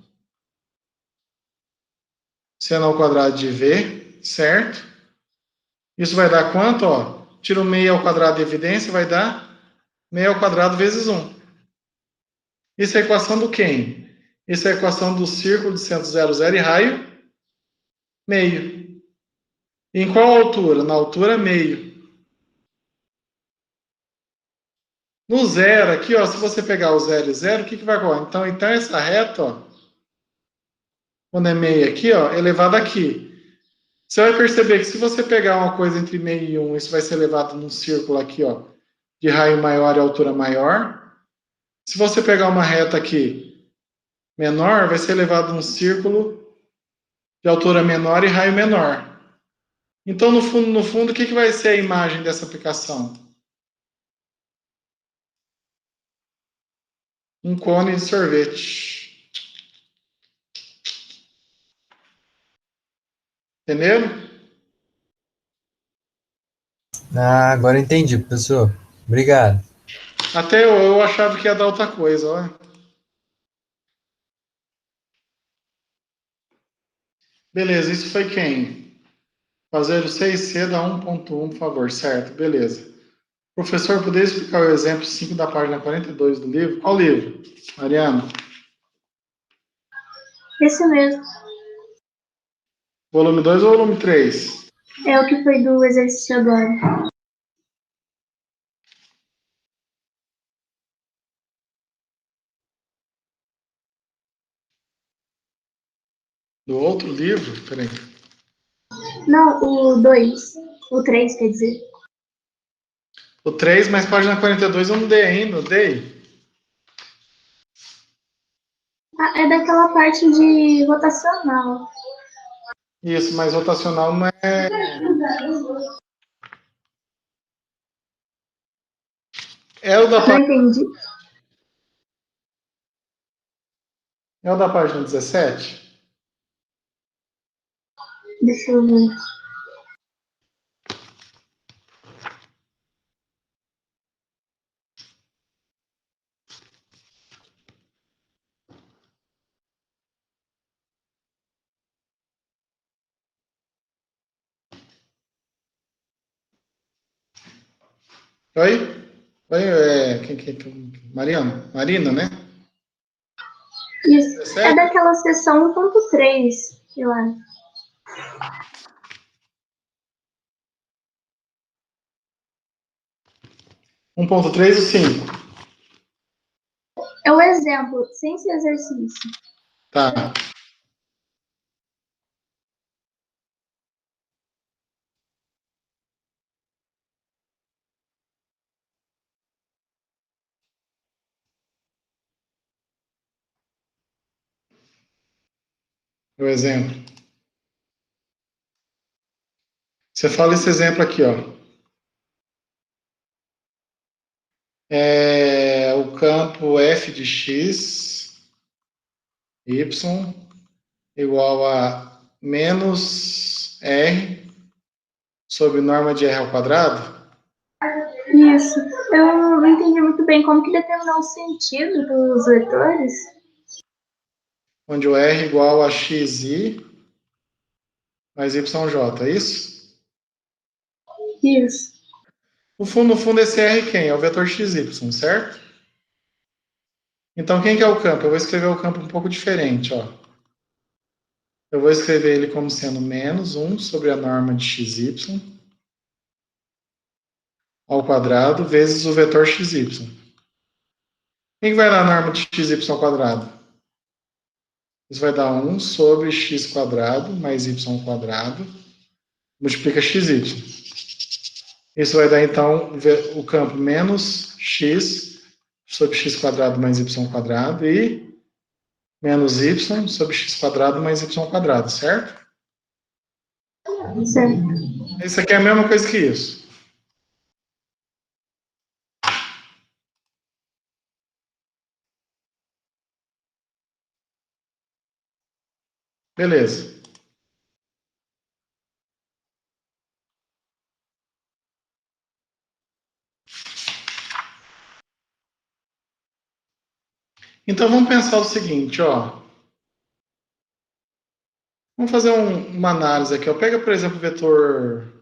seno ao quadrado de V, certo? Isso vai dar quanto? Ó? Tiro meio ao quadrado de evidência, vai dar meio ao quadrado vezes 1. Isso é a equação do quem? Isso é a equação do círculo de centro 0, 0 e raio meio. Em qual altura? Na altura meio. No zero aqui, ó, se você pegar o zero e zero, o que vai acontecer? Então essa reta, ó, quando é meio aqui, ó, elevado aqui. Você vai perceber que se você pegar uma coisa entre meio e 1, isso vai ser levado num círculo aqui, ó, de raio maior e altura maior. Se você pegar uma reta aqui menor, vai ser levado num círculo de altura menor e raio menor. Então, no fundo, o que vai ser a imagem dessa aplicação? Um cone de sorvete. Entenderam? Ah, agora eu entendi, professor. Obrigado. Até eu achava que ia dar outra coisa, ó. Beleza, isso foi quem? Fazer o 6C da 1.1, por favor, certo? Beleza. Professor, poderia explicar o exemplo 5 da página 42 do livro? Qual livro, Mariana? Esse mesmo. Volume 2 ou volume 3? É o que foi do exercício agora. Do outro livro? Peraí. Não, o 2. O 3, quer dizer. O 3, mas página 42 eu não dei ainda, eu dei? Ah, é daquela parte de rotacional. Isso, mas rotacional não é. É o da, Não entendi. é o da página 17? Deixa eu ver. Oi? Oi, Mariana? Marina, né? Isso. É 17? daquela seção 1.3, eu acho. 1.3 ou 5? É o exemplo, sem esse exercício. Tá. O exemplo. Você fala esse exemplo aqui, ó. É o campo f de x, y, igual a menos r sobre norma de r ao quadrado. Isso. Eu não entendi muito bem como que determinar o sentido dos vetores. Onde o r igual a xi mais yj, é isso? Isso. No fundo, esse r quem? É o vetor xy, certo? Então, quem que é o campo? Eu vou escrever o campo um pouco diferente, ó. Eu vou escrever ele como sendo menos 1 sobre a norma de xy ao quadrado vezes o vetor xy. Quem que vai dar a norma de xy ao quadrado? Isso vai dar 1 sobre x quadrado mais y quadrado, multiplica xy. Isso vai dar, então, o campo menos x sobre x quadrado mais y quadrado e menos y sobre x quadrado mais y quadrado, certo? Certo. Isso aqui é a mesma coisa que isso. Beleza. Então vamos pensar o seguinte, ó. Vamos fazer uma análise aqui, ó. Pega, por exemplo, o vetor.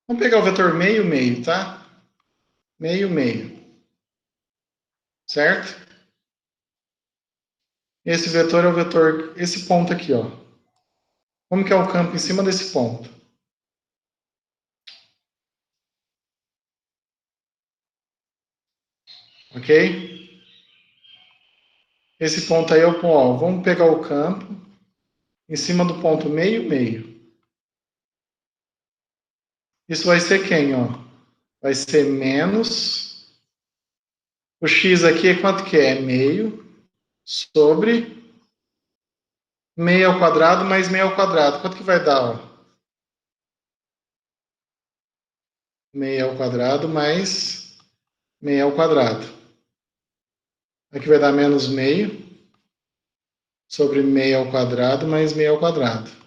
Vamos pegar o vetor meio, meio, tá? Meio, meio. Certo? Esse vetor é o vetor, esse ponto aqui, ó. Como que é o campo em cima desse ponto? Ok? Esse ponto aí é o ponto, ó, vamos pegar o campo em cima do ponto meio, meio. Isso vai ser quem, ó? Vai ser menos, o x aqui é quanto que é? É meio sobre meio ao quadrado mais meio ao quadrado. Quanto que vai dar, ó? Meio ao quadrado mais meio ao quadrado. Aqui vai dar menos meio sobre meio ao quadrado mais meio ao quadrado.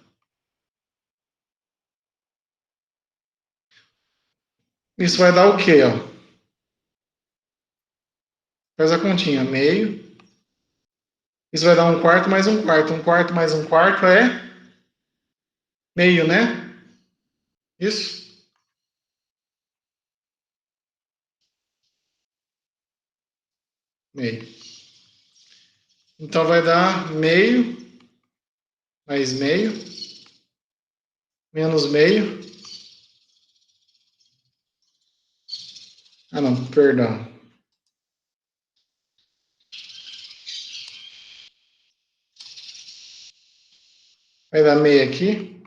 Isso vai dar o quê, ó? Faz a continha, meio. Isso vai dar um quarto mais um quarto. Um quarto mais um quarto é meio, né? Isso? Meio. Então vai dar meio mais meio menos meio. Ah, não, perdão. Vai dar meio aqui,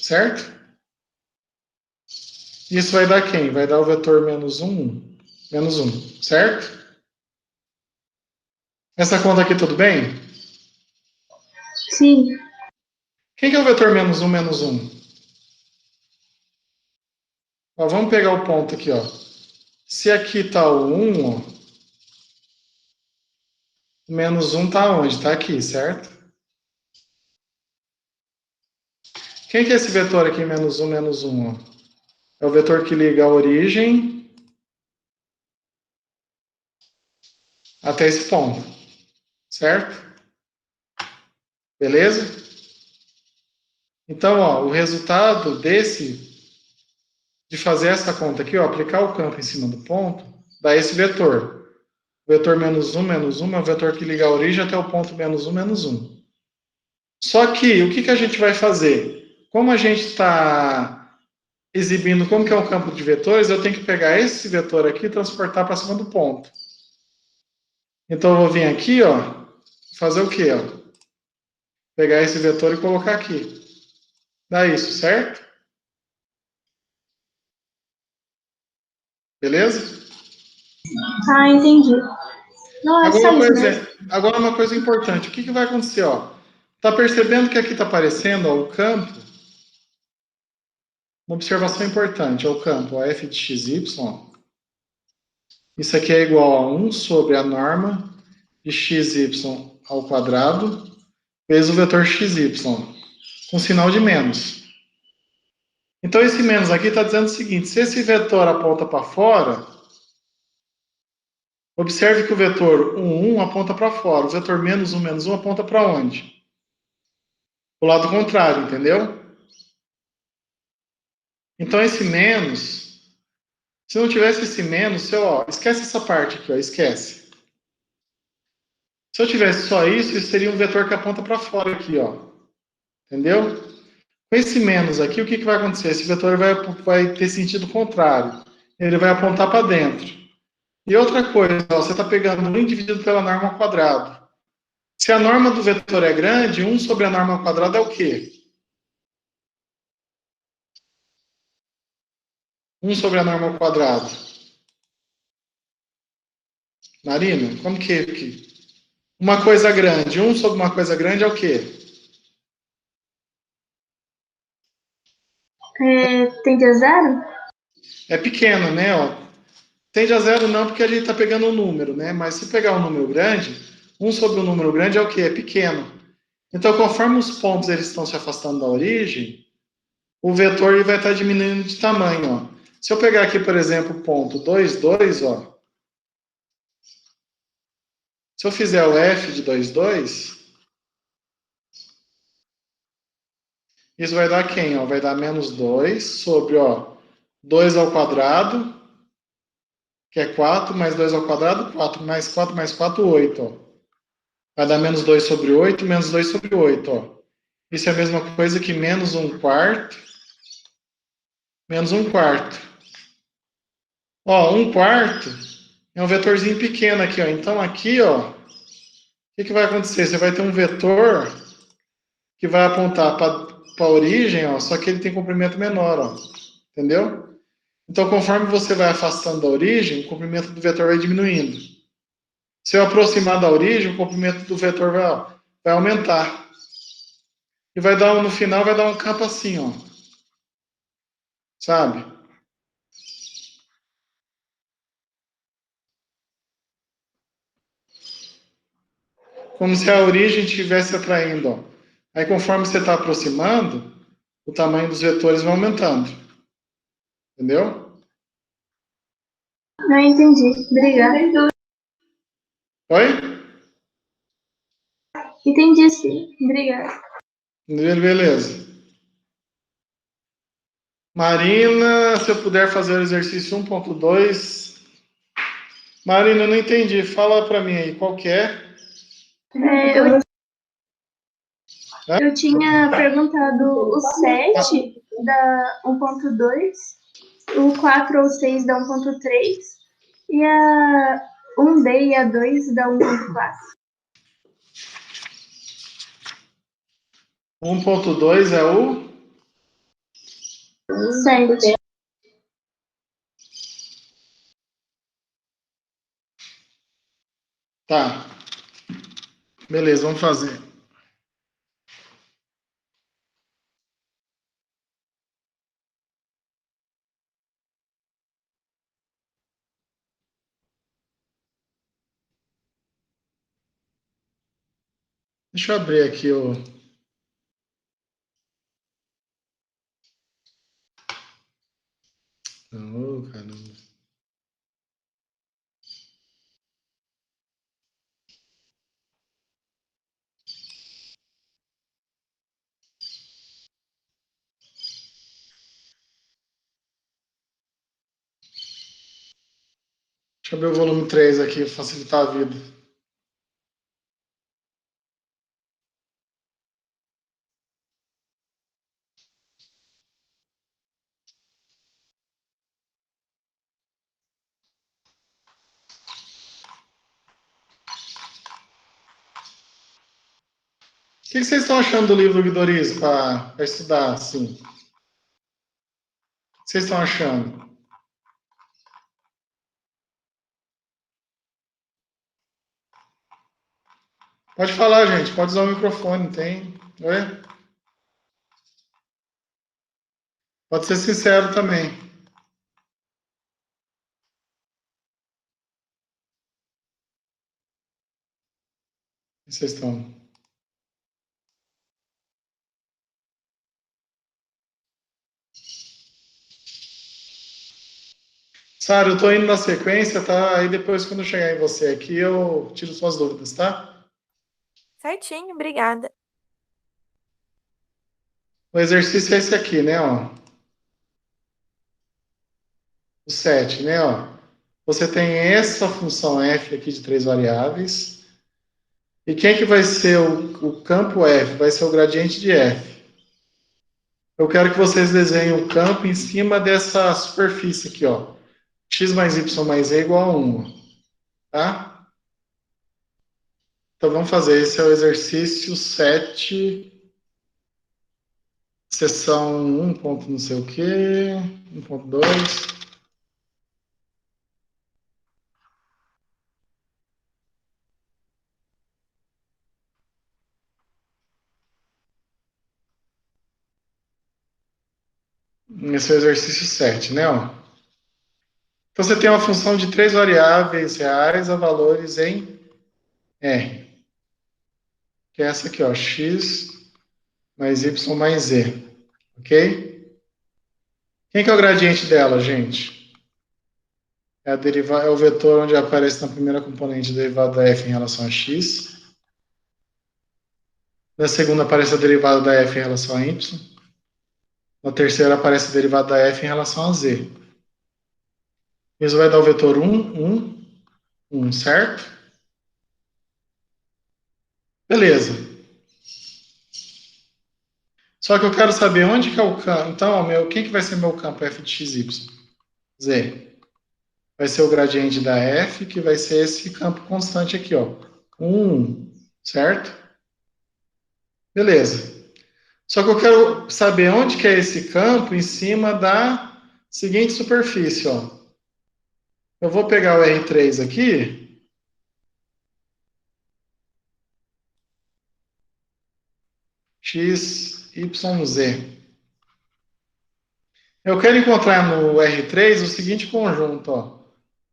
certo? Isso vai dar quem? Vai dar o vetor menos 1, menos 1, certo? Essa conta aqui tudo bem? Sim. Quem que é o vetor menos 1, menos 1? Ó, vamos pegar o ponto aqui, ó. Se aqui está o 1, ó, o menos 1 está onde? Está aqui, certo? Quem que é esse vetor aqui, menos 1, menos 1? Ó? É o vetor que liga a origem até esse ponto, certo? Beleza? Então, ó, o resultado de fazer essa conta aqui, ó, aplicar o campo em cima do ponto, dá esse vetor. O vetor menos 1 é o vetor que liga a origem até o ponto menos 1, menos 1. Só que, o que, que a gente vai fazer? Como a gente está exibindo como que é um campo de vetores, eu tenho que pegar esse vetor aqui e transportar para cima do ponto. Então, eu vou vir aqui, ó, fazer o quê? Ó? Pegar esse vetor e colocar aqui. Dá isso, certo? Beleza? Ah, entendi. Não, é só isso mesmo. Agora uma coisa importante. O que, que vai acontecer? Ó? Tá percebendo que aqui está aparecendo ó, o campo? Uma observação importante. É o campo ó, f de xy. Isso aqui é igual a 1 sobre a norma de xy ao quadrado vezes o vetor xy, com sinal de menos. Então, esse menos aqui está dizendo o seguinte, se esse vetor aponta para fora, observe que o vetor 1, 1 aponta para fora, o vetor menos 1 aponta para onde? O lado contrário, entendeu? Então, esse menos, se não tivesse esse menos, ó, esquece essa parte aqui, ó, esquece. Se eu tivesse só isso seria um vetor que aponta para fora aqui, ó. Entendeu? Com esse menos aqui, o que, que vai acontecer? Esse vetor vai ter sentido contrário. Ele vai apontar para dentro. E outra coisa, ó, você está pegando 1 dividido pela norma ao quadrado. Se a norma do vetor é grande, 1 sobre a norma ao quadrado é o quê? 1 sobre a norma ao quadrado. Marina, como que é aqui? Uma coisa grande. 1 sobre uma coisa grande é o quê? Tende a zero? É pequeno, né? Ó. Tende a zero não, porque a gente está pegando um número, né? Mas se pegar um número grande, 1 sobre um número grande é o quê? É pequeno. Então, conforme os pontos eles estão se afastando da origem, o vetor ele vai estar diminuindo de tamanho. Ó. Se eu pegar aqui, por exemplo, o ponto 2, 2, ó. Se eu fizer o f de 2, 2, isso vai dar quem? Ó? Vai dar menos 2 sobre ó, 2 ao quadrado, que é 4, mais 2 ao quadrado, 4, mais 4, mais 4, 8. Ó. Vai dar menos 2 sobre 8, menos 2 sobre 8, ó. Isso é a mesma coisa que menos 1 quarto, menos 1 quarto. Ó, 1 quarto é um vetorzinho pequeno aqui, ó. Então, aqui, ó, o que vai acontecer? Você vai ter um vetor que vai apontar para a origem, ó, só que ele tem comprimento menor, ó. Entendeu? Então, conforme você vai afastando da origem, o comprimento do vetor vai diminuindo. Se eu aproximar da origem, o comprimento do vetor vai aumentar. E vai dar, no final, vai dar um campo assim, ó. Sabe? Como se a origem estivesse atraindo, ó. Aí, conforme você está aproximando, o tamanho dos vetores vai aumentando. Entendeu? Não entendi. Obrigada. Oi? Entendi sim. Obrigada. Beleza. Marina, se eu puder fazer o exercício 1.2. Marina, eu não entendi. Fala para mim aí, qual que é? Eu tinha perguntado o 7 da 1.2, o 4 ou 6 da 1.3 e a 1D e a 2 da 1.4. 1.2 é o 7. Tá. Beleza, vamos fazer. Deixa eu abrir aqui o. Oh, caramba. Deixa eu abrir o volume 3 aqui, facilitar a vida. O que vocês estão achando do livro do Guidoriz para estudar, assim? O que vocês estão achando? Pode falar, gente. Pode usar o microfone, tem. Oi? Pode ser sincero também. O que vocês estão? Sara, eu tô indo na sequência, tá? Aí depois, quando eu chegar em você aqui, eu tiro suas dúvidas, tá? Certinho, obrigada. O exercício é esse aqui, né, ó. O 7, né, ó. Você tem essa função f aqui de 3 variáveis. E quem é que vai ser o campo f? Vai ser o gradiente de f. Eu quero que vocês desenhem o campo em cima dessa superfície aqui, ó. X mais y mais e igual a 1, tá? Então vamos fazer. Esse é o exercício 7, seção 1, ponto não sei o quê, 1.2. Esse é o exercício 7, né? Ó. Então você tem uma função de 3 variáveis reais a valores em R. Que é essa aqui, ó, x mais y mais z. Ok? Quem que é o gradiente dela, gente? É o vetor onde aparece na primeira componente a derivada da f em relação a x. Na segunda aparece a derivada da f em relação a y. Na terceira aparece a derivada da f em relação a z. Isso vai dar o vetor 1, 1, 1, certo? Beleza. Só que eu quero saber onde que é o campo. Então, quem que vai ser meu campo f de x, y? Z. Vai ser o gradiente da f, que vai ser esse campo constante aqui, ó. 1, certo? Beleza. Só que eu quero saber onde que é esse campo em cima da seguinte superfície, ó. Eu vou pegar o R3 aqui. X, Y, Z. Eu quero encontrar no R3 o seguinte conjunto, ó.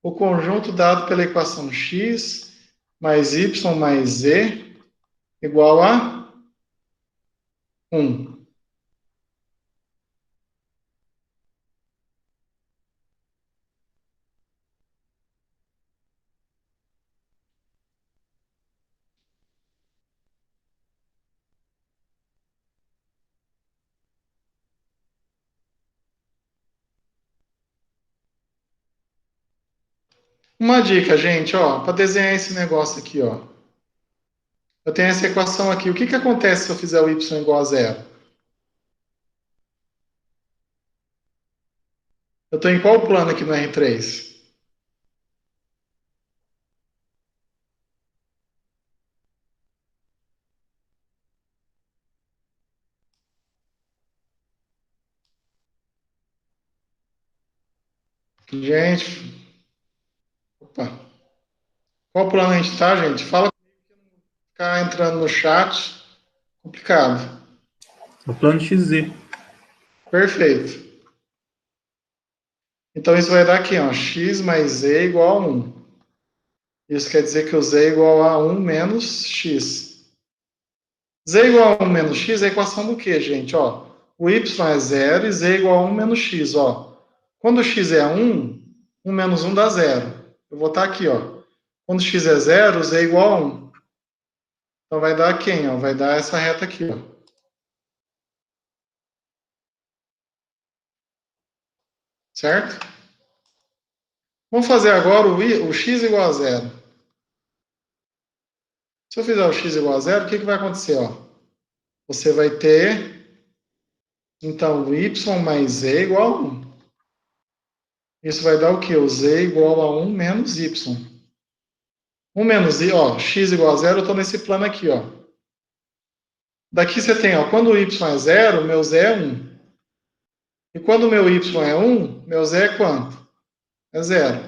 O conjunto dado pela equação x mais y mais z igual a 1. Uma dica, gente, ó, para desenhar esse negócio aqui, ó. Eu tenho essa equação aqui. O que que acontece se eu fizer o y igual a zero? Eu estou em qual plano aqui no R3? Gente, opa. Qual plano a gente está, gente? Fala ficar entrando no chat. Complicado. O plano XZ. Perfeito. Então isso vai dar aqui, ó, x mais z igual a 1. Isso quer dizer que o z é igual a 1 menos x. Z igual a 1 menos x é a equação do quê, gente? Ó, o y é 0 e z é igual a 1 menos x. Ó. Quando x é 1, 1 menos 1 dá 0. Eu vou botar aqui, ó. Quando x é 0, z é igual a 1. Então vai dar quem? Ó? Vai dar essa reta aqui, ó. Certo? Vamos fazer agora o x igual a 0. Se eu fizer o x igual a 0, o que, que vai acontecer? Ó? Você vai ter, então, o y mais z igual a 1. Isso vai dar o quê? O z igual a 1 menos y. 1 menos y, ó, x igual a 0, eu estou nesse plano aqui, ó. Daqui você tem, ó, quando o y é 0, meu z é 1. E quando o meu y é 1, meu z é quanto? É 0.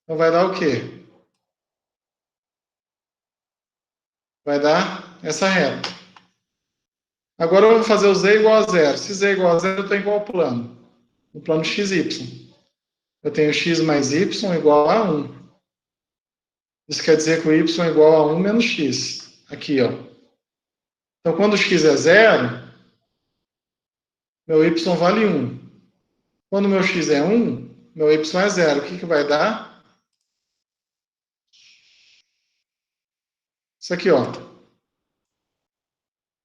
Então vai dar o quê? Vai dar essa reta. Agora eu vou fazer o z igual a 0. Se z igual a 0, eu estou em qual plano? No plano xy. Eu tenho x mais y igual a 1. Isso quer dizer que o y é igual a 1 menos x. Aqui, ó. Então, quando x é 0, meu y vale 1. Quando meu x é 1, meu y é 0. O que, que vai dar? Isso aqui, ó.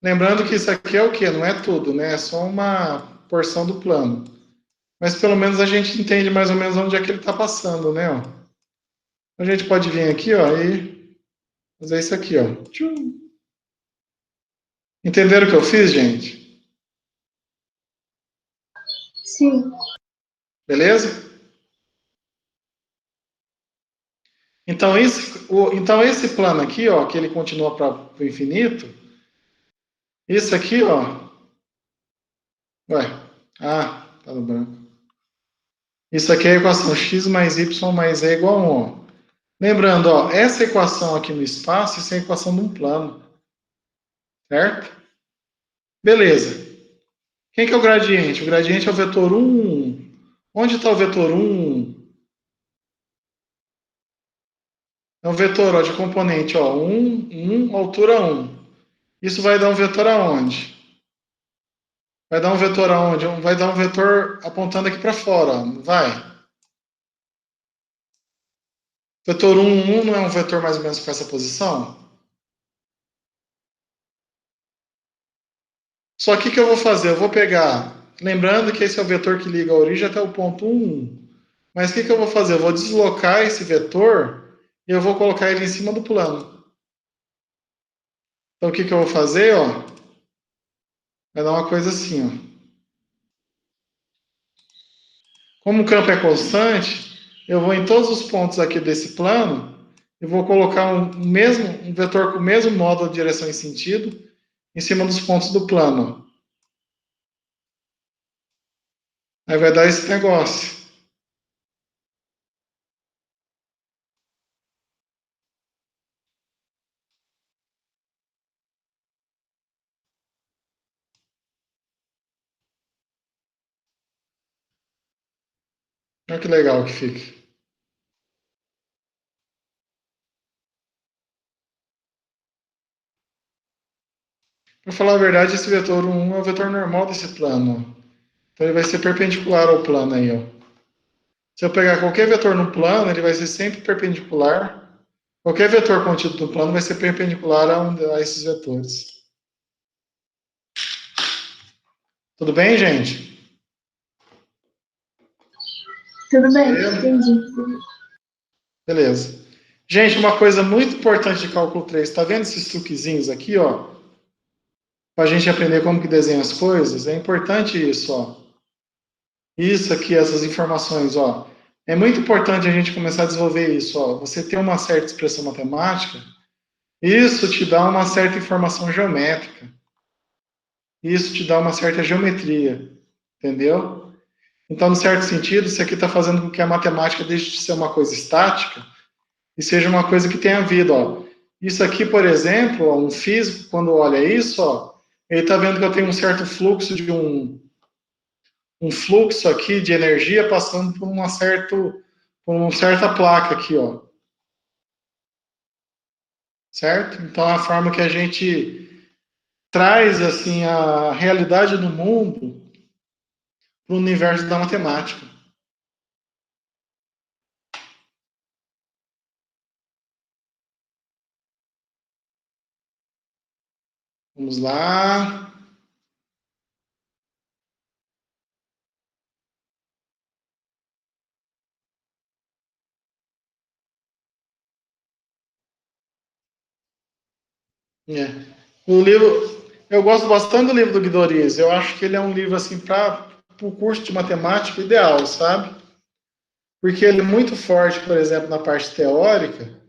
Lembrando que isso aqui é o quê? Não é tudo, né? É só uma porção do plano. Mas pelo menos a gente entende mais ou menos onde é que ele está passando, né? Ó. A gente pode vir aqui, ó, e fazer isso aqui, ó. Tchum. Entenderam o que eu fiz, gente? Sim. Beleza? Então esse plano aqui, ó, que ele continua para o infinito, isso aqui, ó. Ué, tá no branco. Isso aqui é a equação x mais y mais e igual a 1. Ó. Lembrando, ó, essa equação aqui no espaço, isso é a equação de um plano. Certo? Beleza. Quem que é o gradiente? O gradiente é o vetor 1. Onde está o vetor 1? É um vetor, ó, de componente, ó, 1, altura 1. Isso vai dar um vetor aonde? Vai dar um vetor aonde? Vai dar um vetor apontando aqui para fora, ó. Vai. Vetor 1, 1 não é um vetor mais ou menos com essa posição? Só que o que eu vou fazer? Eu vou pegar, lembrando que esse é o vetor que liga a origem até o ponto 1. Mas o que eu vou fazer? Eu vou deslocar esse vetor e eu vou colocar ele em cima do plano. Então, o que eu vou fazer, ó? Vai dar uma coisa assim, ó. Como o campo é constante, eu vou em todos os pontos aqui desse plano e vou colocar um vetor com o mesmo módulo de direção e sentido em cima dos pontos do plano. Aí vai dar esse negócio. Olha que legal que fica. Para falar a verdade, esse vetor 1 é o vetor normal desse plano. Então ele vai ser perpendicular ao plano aí, ó. Se eu pegar qualquer vetor no plano, ele vai ser sempre perpendicular. Qualquer vetor contido no plano vai ser perpendicular a esses vetores. Tudo bem, gente? Tudo bem, Beleza? entendi. Beleza. Gente, uma coisa muito importante de cálculo 3, tá vendo esses truquezinhos aqui, ó? Para a gente aprender como que desenha as coisas, é importante isso, ó. Isso aqui, essas informações, ó. É muito importante a gente começar a desenvolver isso, ó. Você ter uma certa expressão matemática, isso te dá uma certa informação geométrica. Isso te dá uma certa geometria, entendeu? Então, no certo sentido, isso aqui está fazendo com que a matemática deixe de ser uma coisa estática e seja uma coisa que tenha vida, ó. Isso aqui, por exemplo, ó, um físico, quando olha isso, ó, ele está vendo que eu tenho um certo fluxo de um fluxo aqui de energia passando por uma certa placa aqui, ó. Certo? Então, é a forma que a gente traz, assim, a realidade do mundo para o universo da matemática. Vamos lá. É. O livro, eu gosto bastante do livro do Guido Orizzi. Eu acho que ele é um livro assim para o curso de matemática ideal, sabe? Porque ele é muito forte, por exemplo, na parte teórica.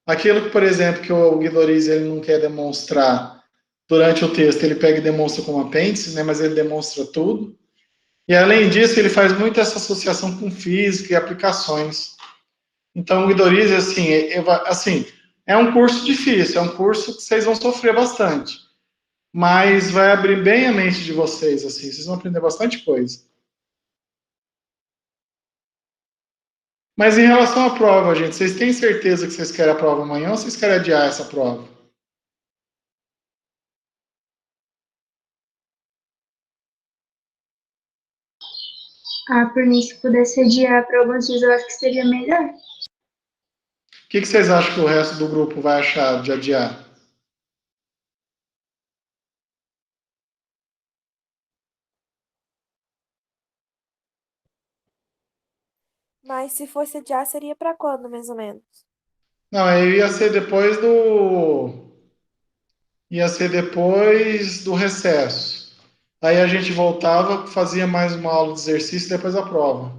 Aquilo que, por exemplo, que o Guido Orizzi ele não quer demonstrar durante o texto, ele pega e demonstra como apêndice, né? Mas ele demonstra tudo. E além disso, ele faz muito essa associação com física e aplicações. Então, o Guido Orizzi, assim, é um curso difícil, é um curso que vocês vão sofrer bastante. Mas vai abrir bem a mente de vocês, assim, vocês vão aprender bastante coisa. Mas em relação à prova, gente, vocês têm certeza que vocês querem a prova amanhã ou vocês querem adiar essa prova? Ah, por mim, se pudesse adiar para alguns dias, eu acho que seria melhor. O que vocês acham que o resto do grupo vai achar de adiar? Mas se fosse adiar, seria para quando, mais ou menos? Não, aí ia ser depois do. Ia ser depois do recesso. Aí a gente voltava, fazia mais uma aula de exercício e depois a prova.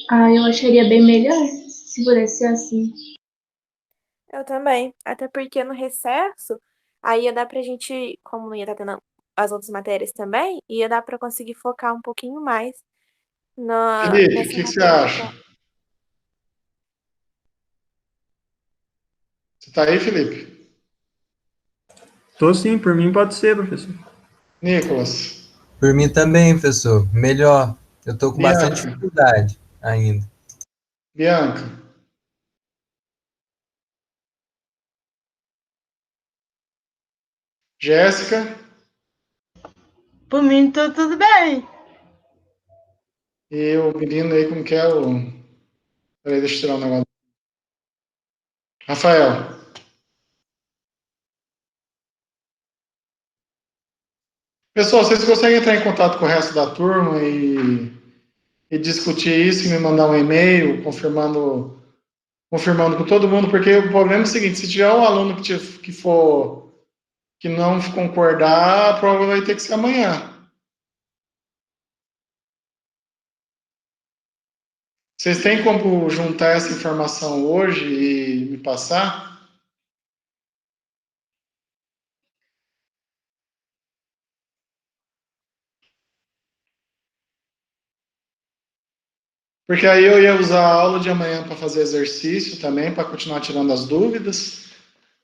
Ah, eu acharia bem melhor se pudesse ser assim. Eu também. Até porque no recesso, aí ia dar pra gente, como não ia estar tendo as outras matérias também, ia dar pra conseguir focar um pouquinho mais Felipe, o nessa que você matéria acha? só. Você tá aí, Felipe? Tô sim, por mim pode ser, professor. Nicolas? Por mim também, professor. Melhor. Eu tô com bastante Bianca? dificuldade ainda. Bianca? Jéssica? Por mim, tá tudo bem. E o menino aí, como que é o. Peraí, deixa eu tirar um negócio. Rafael. Pessoal, vocês conseguem entrar em contato com o resto da turma e discutir isso e me mandar um e-mail confirmando confirmando com todo mundo, porque o problema é o seguinte, se tiver um aluno que não concordar, a prova vai ter que ser amanhã. Vocês têm como juntar essa informação hoje e me passar? Porque aí eu ia usar a aula de amanhã para fazer exercício também, para continuar tirando as dúvidas.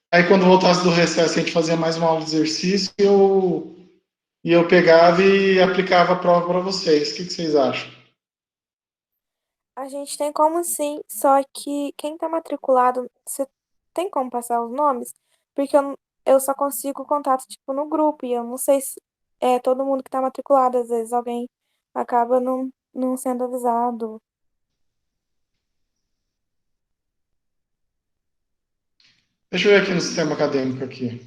Aí quando voltasse do recesso, a gente fazia mais uma aula de exercício e eu pegava e aplicava a prova para vocês. O que vocês acham? A gente tem como sim, só que quem tá matriculado, você tem como passar os nomes? Porque eu só consigo contato, tipo, no grupo, e eu não sei se é todo mundo que tá matriculado, às vezes alguém acaba não sendo avisado. Deixa eu ver aqui no sistema acadêmico aqui.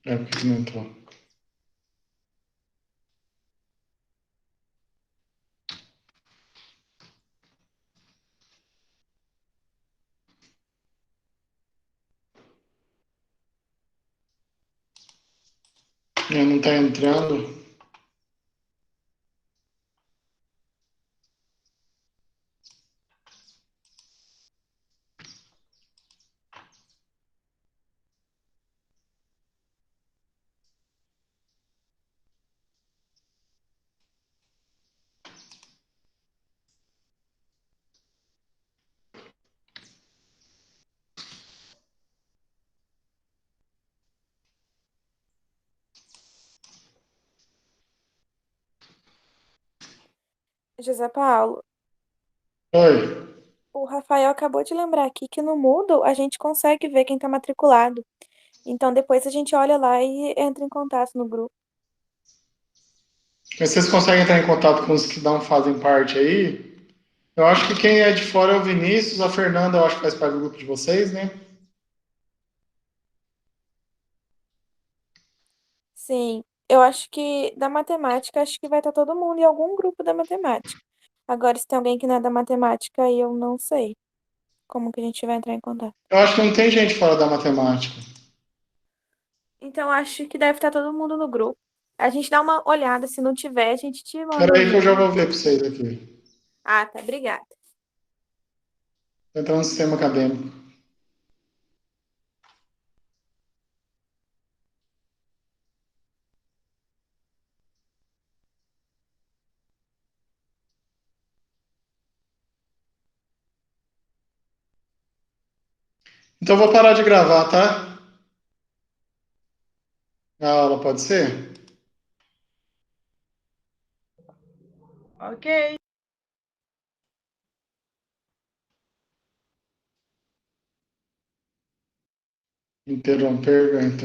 É, porque não entrou. É, não está entrando. José Paulo, Oi. o Rafael acabou de lembrar aqui que no Moodle a gente consegue ver quem tá matriculado. Então depois a gente olha lá e entra em contato no grupo. Mas vocês conseguem entrar em contato com os que não fazem parte aí? Eu acho que quem é de fora é o Vinícius, a Fernanda, eu acho que faz parte do grupo de vocês, né? Sim, eu acho que da matemática, acho que vai estar todo mundo em algum grupo da matemática. Agora, se tem alguém que não é da matemática, aí eu não sei como que a gente vai entrar em contato. Eu acho que não tem gente fora da matemática. Então, acho que deve estar todo mundo no grupo. A gente dá uma olhada, se não tiver, a gente te manda Espera o aí que eu já link. vou ver para vocês aqui. Ah, tá, obrigada. Vou entrar no sistema acadêmico. Então eu vou parar de gravar, tá? A aula pode ser? Ok. Interromper, então.